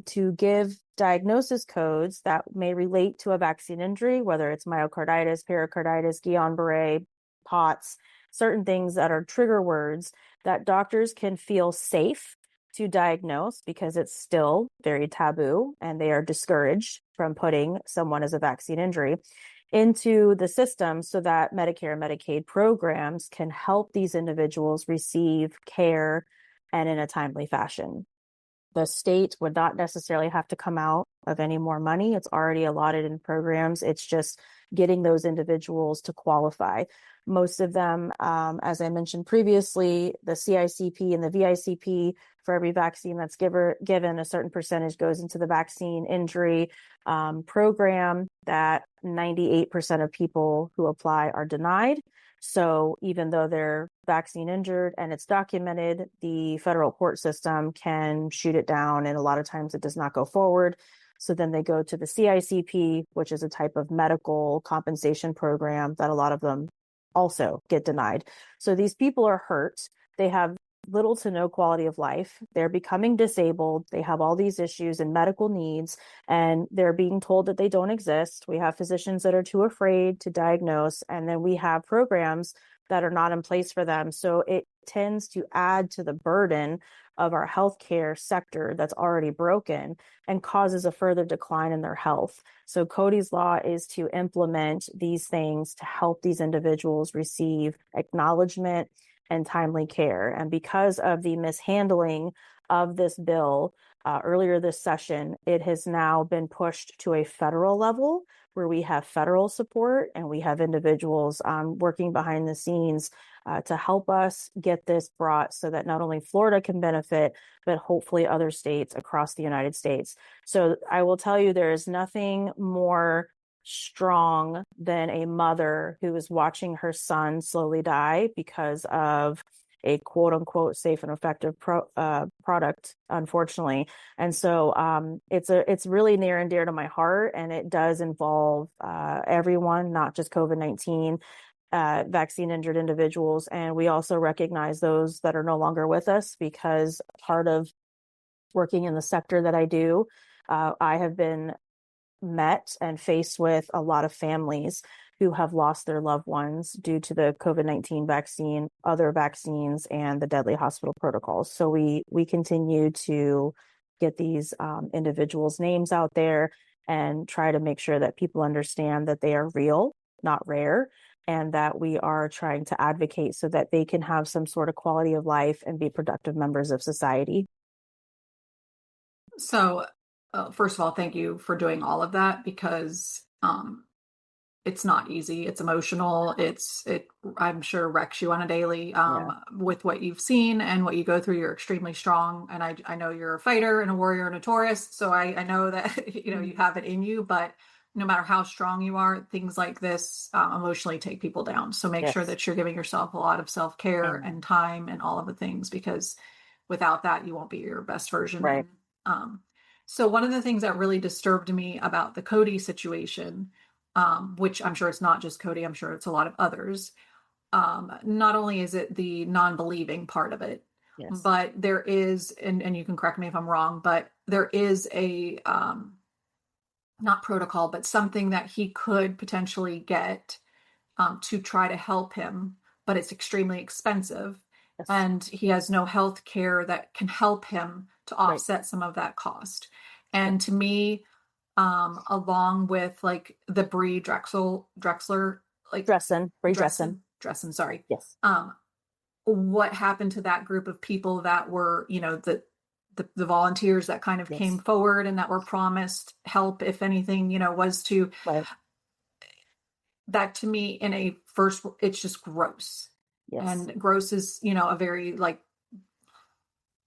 to give diagnosis codes that may relate to a vaccine injury, whether it's myocarditis, pericarditis, Guillain-Barré, POTS, certain things that are trigger words that doctors can feel safe to diagnose because it's still very taboo and they are discouraged from putting someone as a vaccine injury into the system so that Medicare and Medicaid programs can help these individuals receive care and in a timely fashion. The state would not necessarily have to come out of any more money. It's already allotted in programs. It's just getting those individuals to qualify. Most of them, as I mentioned previously, the CICP and the VICP, for every vaccine that's given, a certain percentage goes into the vaccine injury program that 98% of people who apply are denied. So even though they're vaccine injured and it's documented, the federal court system can shoot it down, and a lot of times it does not go forward. So then they go to the CICP, which is a type of medical compensation program that a lot of them also get denied. So these people are hurt. They have little to no quality of life. They're becoming disabled. They have all these issues and medical needs, and they're being told that they don't exist. We have physicians that are too afraid to diagnose, and then we have programs that are not in place for them. So it tends to add to the burden of our healthcare sector that's already broken and causes a further decline in their health. So Cody's Law is to implement these things to help these individuals receive acknowledgement and timely care. And because of the mishandling of this bill earlier this session, it has now been pushed to a federal level where we have federal support and we have individuals working behind the scenes to help us get this brought so that not only Florida can benefit, but hopefully other states across the United States. So I will tell you, there is nothing more strong than a mother who is watching her son slowly die because of a quote unquote safe and effective product, unfortunately. And so it's really near and dear to my heart, and it does involve everyone, not just COVID-19. Vaccine injured individuals. And we also recognize those that are no longer with us, because part of working in the sector that I do, I have been met and faced with a lot of families who have lost their loved ones due to the COVID-19 vaccine, other vaccines, and the deadly hospital protocols. So we continue to get these individuals' names out there and try to make sure that people understand that they are real, not rare, and that we are trying to advocate so that they can have some sort of quality of life and be productive members of society. So, first of all, thank you for doing all of that because it's not easy. It's emotional. I'm sure wrecks you on a daily Yeah. with what you've seen and what you go through. You're extremely strong. And I know you're a fighter and a warrior and a Taurus. So I know that, you have it in you, but no matter how strong you are, things like this emotionally take people down. So make sure Yes. that you're giving yourself a lot of self-care and Amen. time and all of the things, because without that, you won't be your best version. Right. And um, so one of the things that really disturbed me about the Cody situation, which I'm sure it's not just Cody, I'm sure it's a lot of others. Not only is it the non-believing part of it, Yes. but there is, and you can correct me if I'm wrong, but there is a not protocol, but something that he could potentially get to try to help him, but it's extremely expensive. Yes. And he has no health care that can help him to Right. offset some of that cost. Yep. And to me, along with like the Brie Drexler, like Brie Dressen. Sorry. Yes. Um, what happened to that group of people that were, the volunteers that kind of came Yes. forward and that were promised help, if anything, was to Right. that to me in a first, it's just gross. Yes. And gross is, a very like,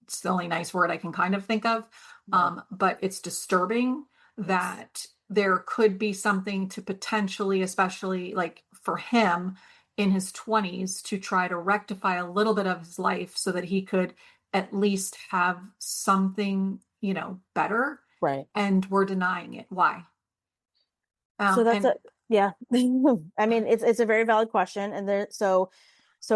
it's the only nice word I can kind of think of. Right. But it's disturbing Yes. that there could be something to potentially, especially like for him in his 20s, to try to rectify a little bit of his life so that he could at least have something, better. Right. And we're denying it. Why? So that's And a yeah. I mean, it's a very valid question, and so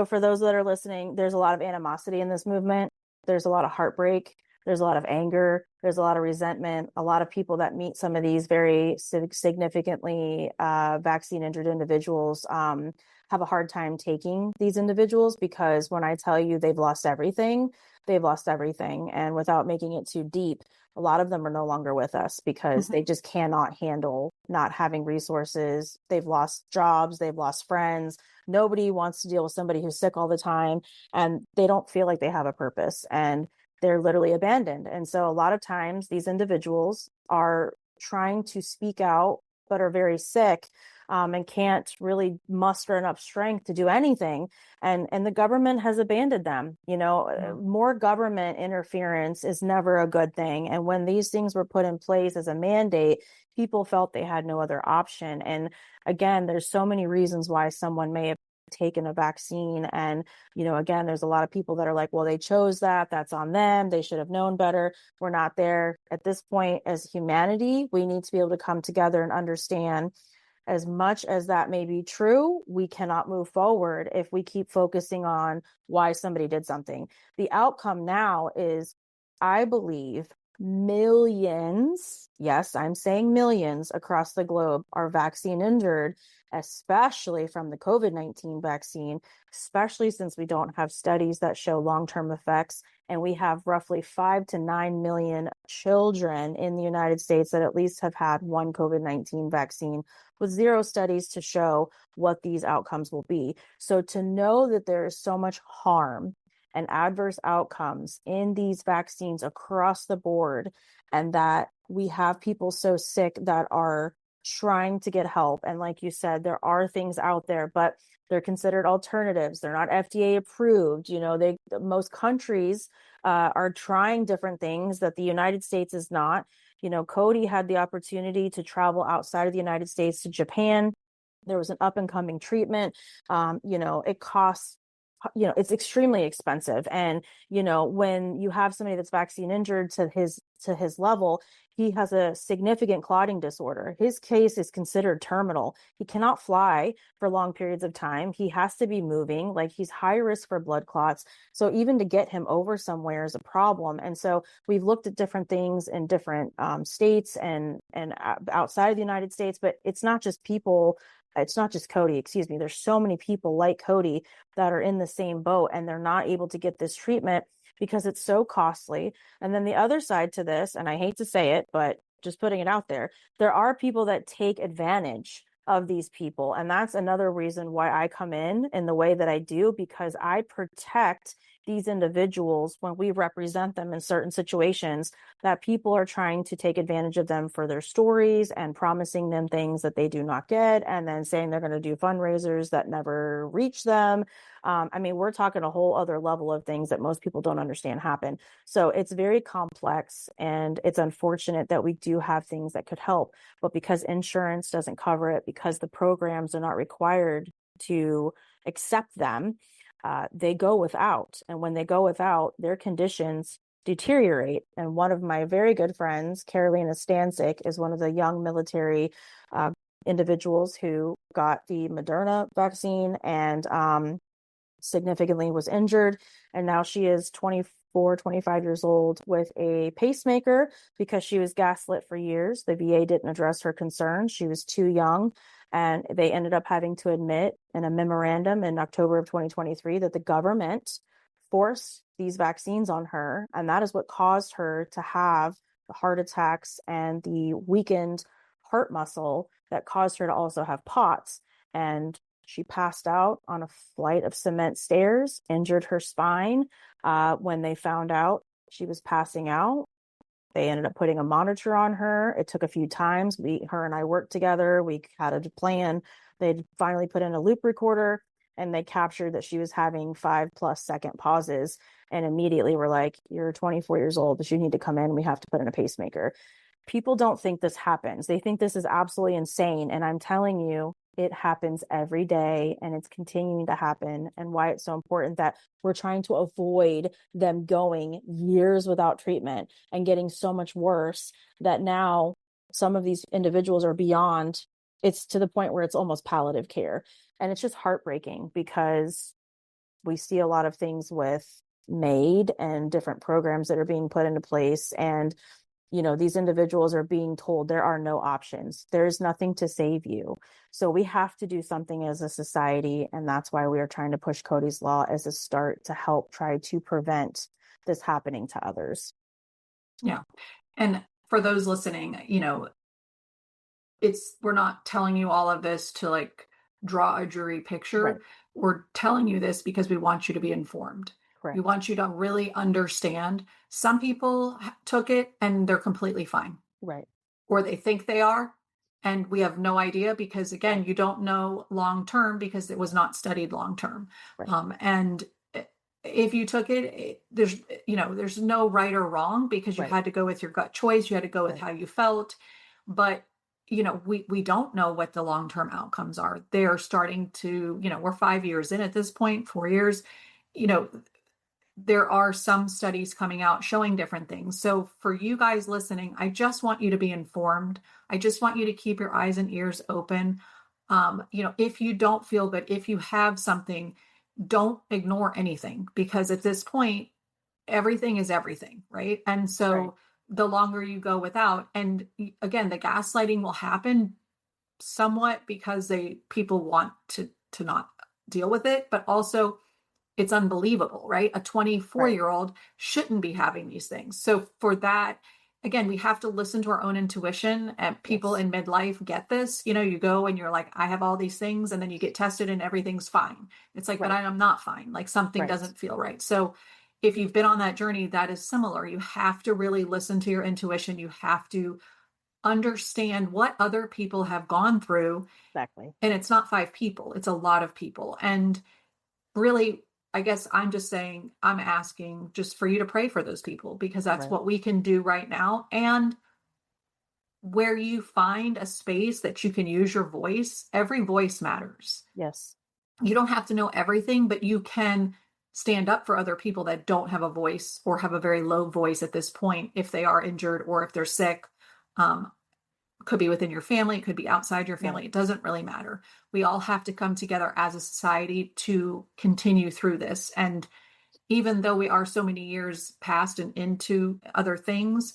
for those that are listening, there's a lot of animosity in this movement. There's a lot of heartbreak. There's a lot of anger. There's a lot of resentment. A lot of people that meet some of these very significantly vaccine injured individuals have a hard time taking these individuals, because when I tell you they've lost everything, they've lost everything. And without making it too deep, a lot of them are no longer with us because they Mhm. just cannot handle not having resources. They've lost jobs, they've lost friends. Nobody wants to deal with somebody who's sick all the time, and they don't feel like they have a purpose, and they're literally abandoned. And so a lot of times these individuals are trying to speak out, but are very sick, and can't really muster enough strength to do anything. And the government has abandoned them. Yeah. More government interference is never a good thing. And when these things were put in place as a mandate, people felt they had no other option. And again, there's so many reasons why someone may have taken a vaccine. And again, there's a lot of people that are like, well, they chose that's on them, they should have known better. We're not there at this point. As humanity, we need to be able to come together and understand, as much as that may be true, we cannot move forward if we keep focusing on why somebody did something. The outcome now is, I believe, millions, yes, I'm saying millions across the globe are vaccine injured, especially from the COVID-19 vaccine, especially since we don't have studies that show long-term effects. And we have roughly 5 to 9 million children in the United States that at least have had one COVID-19 vaccine, with zero studies to show what these outcomes will be. So to know that there is so much harm and adverse outcomes in these vaccines across the board, and that we have people so sick that are trying to get help. And like you said, there are things out there, but they're considered alternatives. They're not FDA approved. Most countries are trying different things that the United States is not. Cody had the opportunity to travel outside of the United States to Japan. There was an up and coming treatment. It costs, it's extremely expensive. And, when you have somebody that's vaccine injured to his level, he has a significant clotting disorder. His case is considered terminal. He cannot fly for long periods of time. He has to be moving, like he's high risk for blood clots. So even to get him over somewhere is a problem. And so we've looked at different things in different states and outside of the United States, but it's not just people. It's not just Cody, excuse me. There's so many people like Cody that are in the same boat and they're not able to get this treatment because it's so costly. And then the other side to this, and I hate to say it, but just putting it out there are people that take advantage of these people. And that's another reason why I come in the way that I do, because I protect these individuals when we represent them in certain situations that people are trying to take advantage of them for their stories and promising them things that they do not get, and then saying they're going to do fundraisers that never reach them. We're talking a whole other level of things that most people don't understand happen. So it's very complex, and it's unfortunate that we do have things that could help, but because insurance doesn't cover it, because the programs are not required to accept them, they go without. And when they go without, their conditions deteriorate. And one of my very good friends, Carolina Stansick, is one of the young military individuals who got the Moderna vaccine and significantly was injured. And now she is 24, 25 years old with a pacemaker because she was gaslit for years. The VA didn't address her concerns. She was too young. And they ended up having to admit in a memorandum in October of 2023 that the government forced these vaccines on her. And that is what caused her to have the heart attacks and the weakened heart muscle that caused her to also have POTS. And she passed out on a flight of cement stairs, injured her spine. When they found out she was passing out, they ended up putting a monitor on her. It took a few times. Her and I worked together. We had a plan. They'd finally put in a loop recorder and they captured that she was having 5+ second pauses, and immediately were like, "You're 24 years old, but you need to come in. We have to put in a pacemaker." People don't think this happens. They think this is absolutely insane. And I'm telling you, it happens every day and it's continuing to happen. And why it's so important that we're trying to avoid them going years without treatment and getting so much worse that now some of these individuals are beyond, it's to the point where it's almost palliative care. And it's just heartbreaking because we see a lot of things with MAID and different programs that are being put into place. And these individuals are being told there are no options. There's nothing to save you. So we have to do something as a society. And that's why we are trying to push Cody's Law as a start to help try to prevent this happening to others. Yeah. And for those listening, we're not telling you all of this to like draw a jury picture. Right. We're telling you this because we want you to be informed. Correct. We want you to really understand. Some people took it and they're completely fine. Right. Or they think they are. And we have no idea because, again, Right. you don't know long term because it was not studied long term. Right. And if you took it, there's no right or wrong because you Right. had to go with your gut choice. You had to go with Right. how you felt. But we don't know what the long-term outcomes are. They're starting to, we're 5 years in at this point, 4 years, there are some studies coming out showing different things. So for you guys listening, I just want you to be informed. I just want you to keep your eyes and ears open. If you don't feel good, if you have something, don't ignore anything because at this point, everything is everything, right? And so Right. the longer you go without, and again, the gaslighting will happen somewhat because people want to not deal with it, but also it's unbelievable, right? A 24-year-old shouldn't be having these things. So for that, again, we have to listen to our own intuition, and people Yes. in midlife get this. You go and you're like, I have all these things, and then you get tested and everything's fine. It's like, but Right. I'm not fine. Like something Right. doesn't feel right. So if you've been on that journey, that is similar. You have to really listen to your intuition. You have to understand what other people have gone through. Exactly. And it's not 5 people, it's a lot of people. And really, I guess I'm just saying, I'm asking just for you to pray for those people because that's Right. what we can do right now. And where you find a space that you can use your voice, every voice matters. Yes. You don't have to know everything, but you can stand up for other people that don't have a voice or have a very low voice at this point if they are injured or if they're sick. Um, could be within your family, it could be outside your Right. family. It doesn't really matter. We all have to come together as a society to continue through this. And even though we are so many years past and into other things,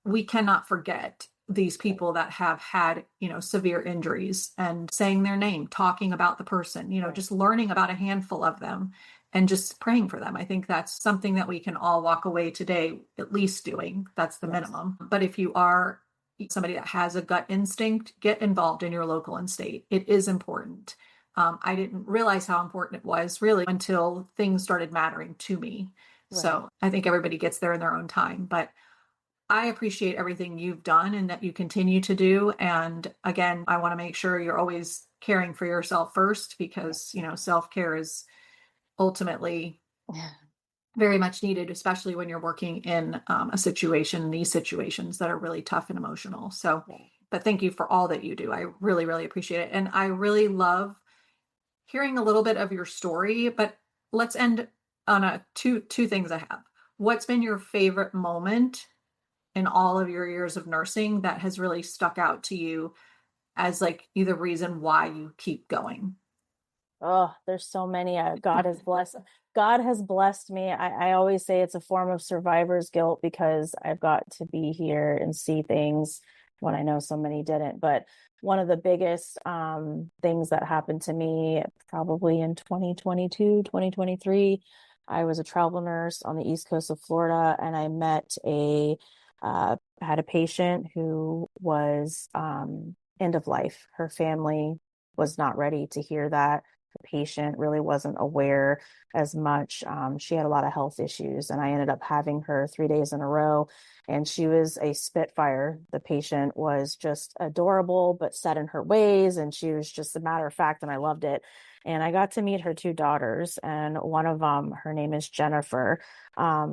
we cannot forget these Right. people that have had, severe injuries, and saying their name, talking about the person, Right. just learning about a handful of them and just praying for them. I think that's something that we can all walk away today at least doing. That's the Yes. minimum. But if you are somebody that has a gut instinct, get involved in your local and state. It is important. I didn't realize how important it was really until things started mattering to me. Right. So I think everybody gets there in their own time. But I appreciate everything you've done and that you continue to do. And again, I want to make sure you're always caring for yourself first because, Yes. self-care is ultimately very much needed, especially when you're working in these situations that are really tough and emotional. So, Yeah. but thank you for all that you do. I really, really appreciate it. And I really love hearing a little bit of your story, but let's end on two things I have. What's been your favorite moment in all of your years of nursing that has really stuck out to you as like the reason why you keep going? Oh, there's so many. God has blessed me. I always say it's a form of survivor's guilt because I've got to be here and see things when I know so many didn't. But one of the biggest things that happened to me probably in 2022, 2023, I was a travel nurse on the East Coast of Florida, and I had a patient who was end of life. Her family was not ready to hear that. The patient really wasn't aware as much. She had a lot of health issues, and I ended up having her 3 days in a row. And she was a spitfire. The patient was just adorable, but set in her ways. And she was just a matter of fact, and I loved it. And I got to meet her two daughters, and one of them, her name is Jennifer.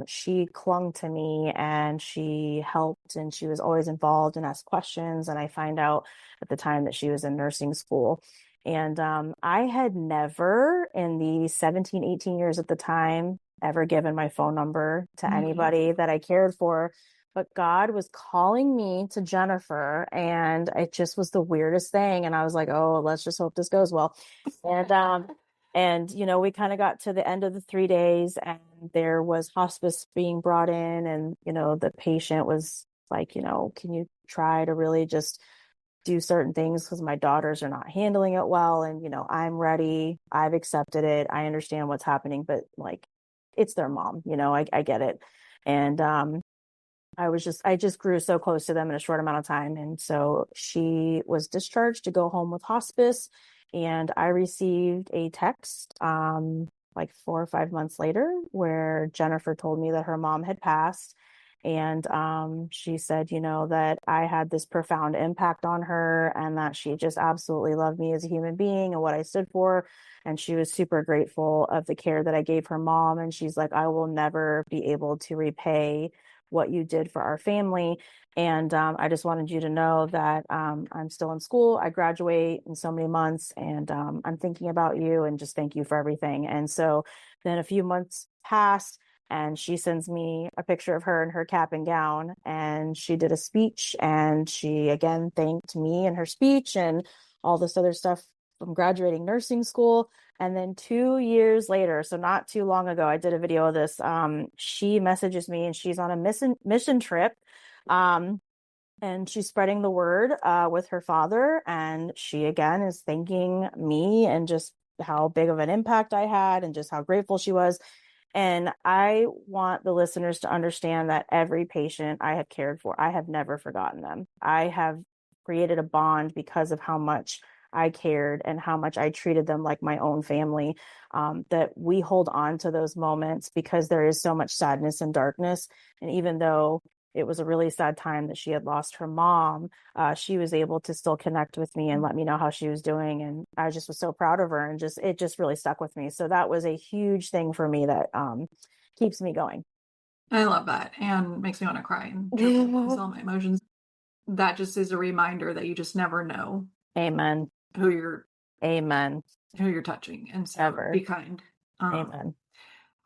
She clung to me and she helped, and she was always involved and asked questions. And I find out at the time that she was in nursing school. And I had never, in the 17, 18 years at the time, ever given my phone number to Mhm. anybody that I cared for. But God was calling me to Jennifer, and it just was the weirdest thing. And I was like, oh, let's just hope this goes well. And we kind of got to the end of the 3 days, and there was hospice being brought in, and the patient was like, can you try to really just do certain things because my daughters are not handling it well, and I'm ready, I've accepted it, I understand what's happening, but like it's their mom, I get it. And I just grew so close to them in a short amount of time. And so she was discharged to go home with hospice. And I received a text like 4 or 5 months later where Jennifer told me that her mom had passed. And she said, that I had this profound impact on her and that she just absolutely loved me as a human being and what I stood for. And she was super grateful of the care that I gave her mom. And she's like, I will never be able to repay what you did for our family. And I just wanted you to know that I'm still in school. I graduate in so many months, and I'm thinking about you and just thank you for everything. And so then a few months passed, and she sends me a picture of her in her cap and gown, and she did a speech, and she again thanked me in her speech and all this other stuff from graduating nursing school. And then 2 years later, so not too long ago, I did a video of this. She messages me, and she's on a mission trip. Um, and she's spreading the word with her father. And she again is thanking me and just how big of an impact I had and just how grateful she was. And I want the listeners to understand that every patient I have cared for, I have never forgotten them. I have created a bond because of how much I cared and how much I treated them like my own family. That we hold on to those moments because there is so much sadness and darkness. And even though it was a really sad time that she had lost her mom, she was able to still connect with me and let me know how she was doing. And I just was so proud of her, and it just really stuck with me. So that was a huge thing for me that keeps me going. I love that and makes me want to cry and choke up with all my emotions. that just is a reminder that you just never know Amen. who you're Amen. who you're touching. And so be Ever. kind. Um, Amen.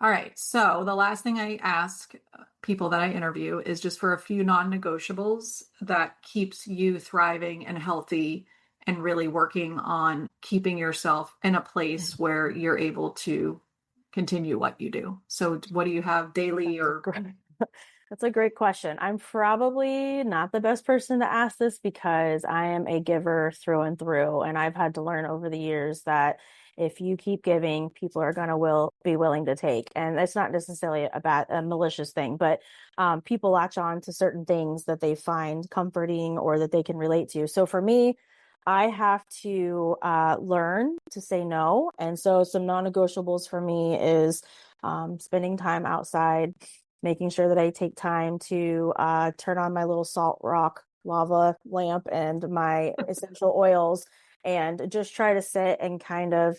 all right. So the last thing I ask people that I interview is just for a few non-negotiables that keeps you thriving and healthy and really working on keeping yourself in a place where you're able to continue what you do. So what do you have daily or That's a great question. I'm probably not the best person to ask this because I am a giver through and through. And I've had to learn over the years that if you keep giving, people are going to be willing to take. And that's not necessarily a malicious thing, but people latch on to certain things that they find comforting or that they can relate to. So for me, I have to learn to say no. And so some non-negotiables for me is spending time outside, making sure that I take time to turn on my little salt rock lava lamp and my essential oils and just try to sit and kind of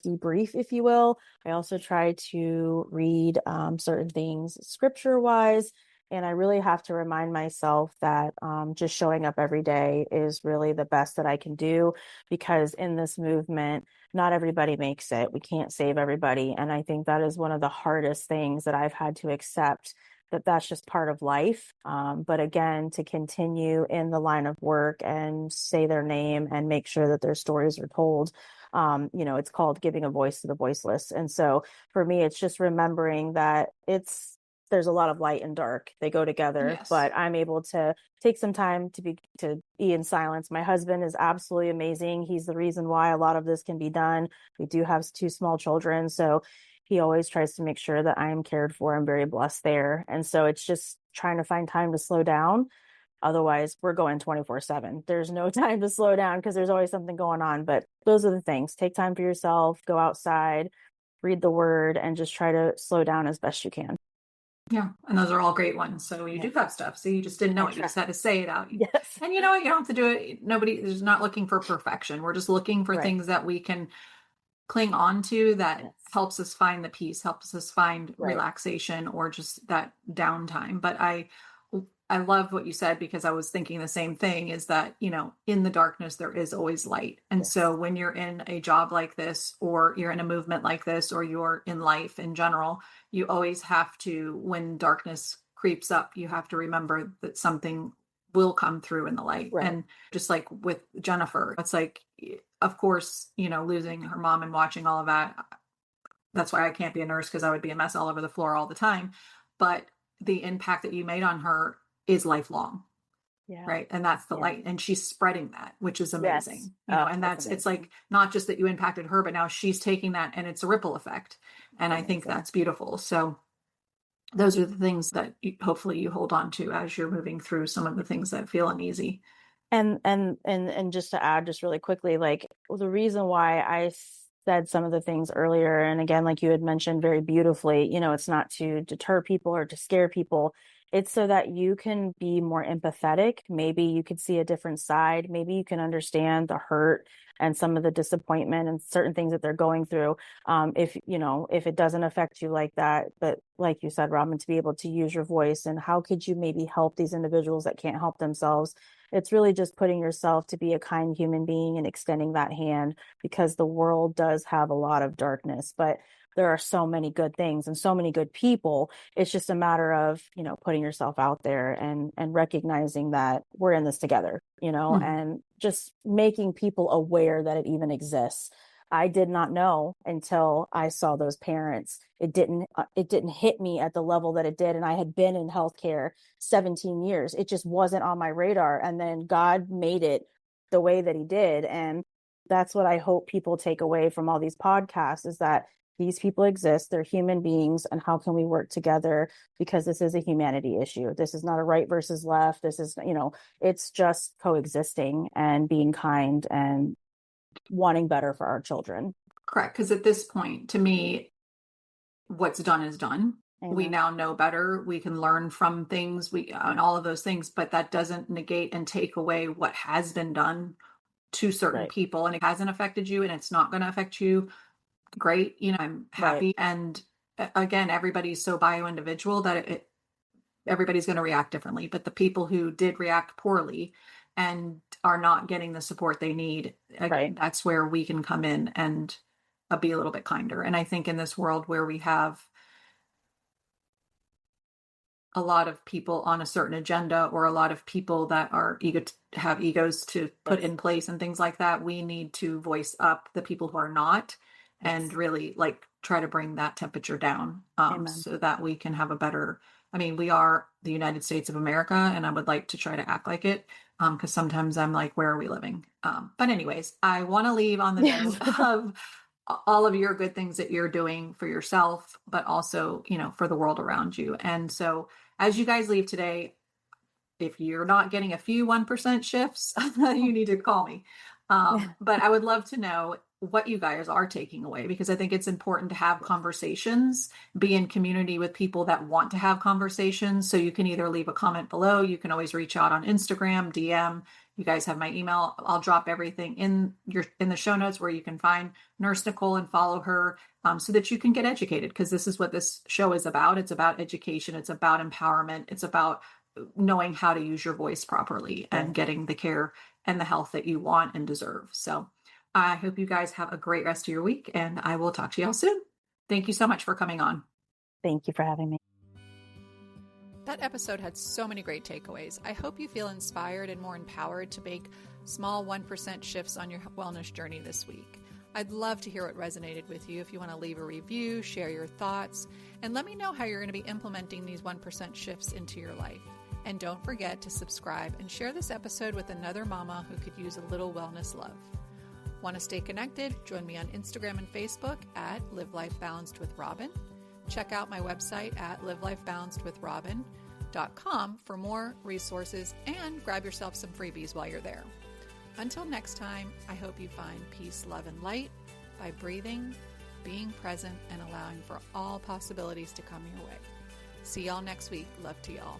debrief, if you will. I also try to read certain things scripture wise. And I really have to remind myself that just showing up every day is really the best that I can do because in this movement, not everybody makes it. We can't save everybody. And I think that is one of the hardest things that I've had to accept that that's just part of life. But again, to continue in the line of work and say their name and make sure that their stories are told. It's called giving a voice to the voiceless. And so for me, it's just remembering that there's a lot of light and dark. They go together, yes. but I'm able to take some time to be in silence. My husband is absolutely amazing. He's the reason why a lot of this can be done. We do have two small children, so he always tries to make sure that I am cared for. I'm very blessed there. And so it's just trying to find time to slow down. Otherwise, we're going 24/7. There's no time to slow down because there's always something going on. But those are the things. Take time for yourself, go outside, read the word, and just try to slow down as best you can. Yeah, and those are all great ones. So you Yeah. do have stuff. So you just didn't know I it. You try. just had to say it out. Yes. And you know what? You don't have to do it. Nobody is not looking for perfection. We're just looking for Right. things that we can cling on to that Yes. helps us find the peace, helps us find Right. relaxation or just that downtime. But I love what you said because I was thinking the same thing is that, in the darkness there is always light. And Yes. so when you're in a job like this or you're in a movement like this or you're in life in general, you always have to, when darkness creeps up, you have to remember that something will come through in the light. Right. And just like with Jennifer, it's like, of course, losing her mom and watching all of that. That's why I can't be a nurse because I would be a mess all over the floor all the time. But the impact that you made on her is lifelong, Yeah. right? And that's the Yeah. light. And she's spreading that, which is Yes. amazing. And That's it's amazing. like not just that you impacted her, but now she's taking that and it's a ripple effect. It's And I think amazing. that's beautiful. So those are the things that hopefully you hold on to as you're moving through some of the things that feel uneasy. And just to add just really quickly, like the reason why I said some of the things earlier, and again, like you had mentioned very beautifully, it's not to deter people or to scare people. It's so that you can be more empathetic. Maybe you could see a different side. Maybe you can understand the hurt and some of the disappointment and certain things that they're going through. If it doesn't affect you like that, but like you said, Robin, to be able to use your voice and how could you maybe help these individuals that can't help themselves? It's really just putting yourself to be a kind human being and extending that hand because the world does have a lot of darkness, but there are so many good things and so many good people. It's just a matter of, putting yourself out there and recognizing that we're in this together, Mhm. and just making people aware that it even exists. I did not know until I saw those parents. It didn't hit me at the level that it did. And I had been in healthcare 17 years. It just wasn't on my radar. And then God made it the way that he did. And that's what I hope people take away from all these podcasts is that these people exist. They're human beings. And how can we work together? Because this is a humanity issue. This is not a right versus left. This is, it's just coexisting and being kind and wanting better for our children. Correct. Because at this point, to me, what's done is done. We Amen. now know better. We can learn from things, and all of those things, but that doesn't negate and take away what has been done to certain Right. people. And it hasn't affected you and it's not going to affect you. Great. I'm Right. happy. And again, everybody's so bio individual that everybody's going to react differently, but the people who did react poorly and are not getting the support they need, Right. that's where we can come in and be a little bit kinder. And I think in this world where we have a lot of people on a certain agenda, or a lot of people that are have egos to put Yes. in place and things like that, we need to voice up the people who are not, and Yes. really like try to bring that temperature down, Amen. so that we can have a better, I mean, we are the United States of America, and I would like to try to act like it, because sometimes I'm like, where are we living? But anyways, I want to leave on the Yes. note of all of your good things that you're doing for yourself, but also, for the world around you. And so as you guys leave today, if you're not getting a few 1% shifts, you need to call me. Yeah. But I would love to know what you guys are taking away, because I think it's important to have conversations, be in community with people that want to have conversations. So you can either leave a comment below, you can always reach out on Instagram, DM. You guys have my email. I'll drop everything in the show notes where you can find Nurse Nicole and follow her, so that you can get educated, because this is what this show is about. It's about education. It's about empowerment. It's about knowing how to use your voice properly and Right. getting the care and the health that you want and deserve. So I hope you guys have a great rest of your week, and I will talk to y'all soon. Thank you so much for coming on. Thank you for having me. That episode had so many great takeaways. I hope you feel inspired and more empowered to make small 1% shifts on your wellness journey this week. I'd love to hear what resonated with you. If you want to leave a review, share your thoughts, and let me know how you're going to be implementing these 1% shifts into your life. And don't forget to subscribe and share this episode with another mama who could use a little wellness love. Want to stay connected? Join me on Instagram and Facebook at Live Life Balanced with Robin. Check out my website at livelifebalancedwithrobin.com for more resources, and grab yourself some freebies while you're there. Until next time, I hope you find peace, love, and light by breathing, being present, and allowing for all possibilities to come your way. See y'all next week. Love to y'all.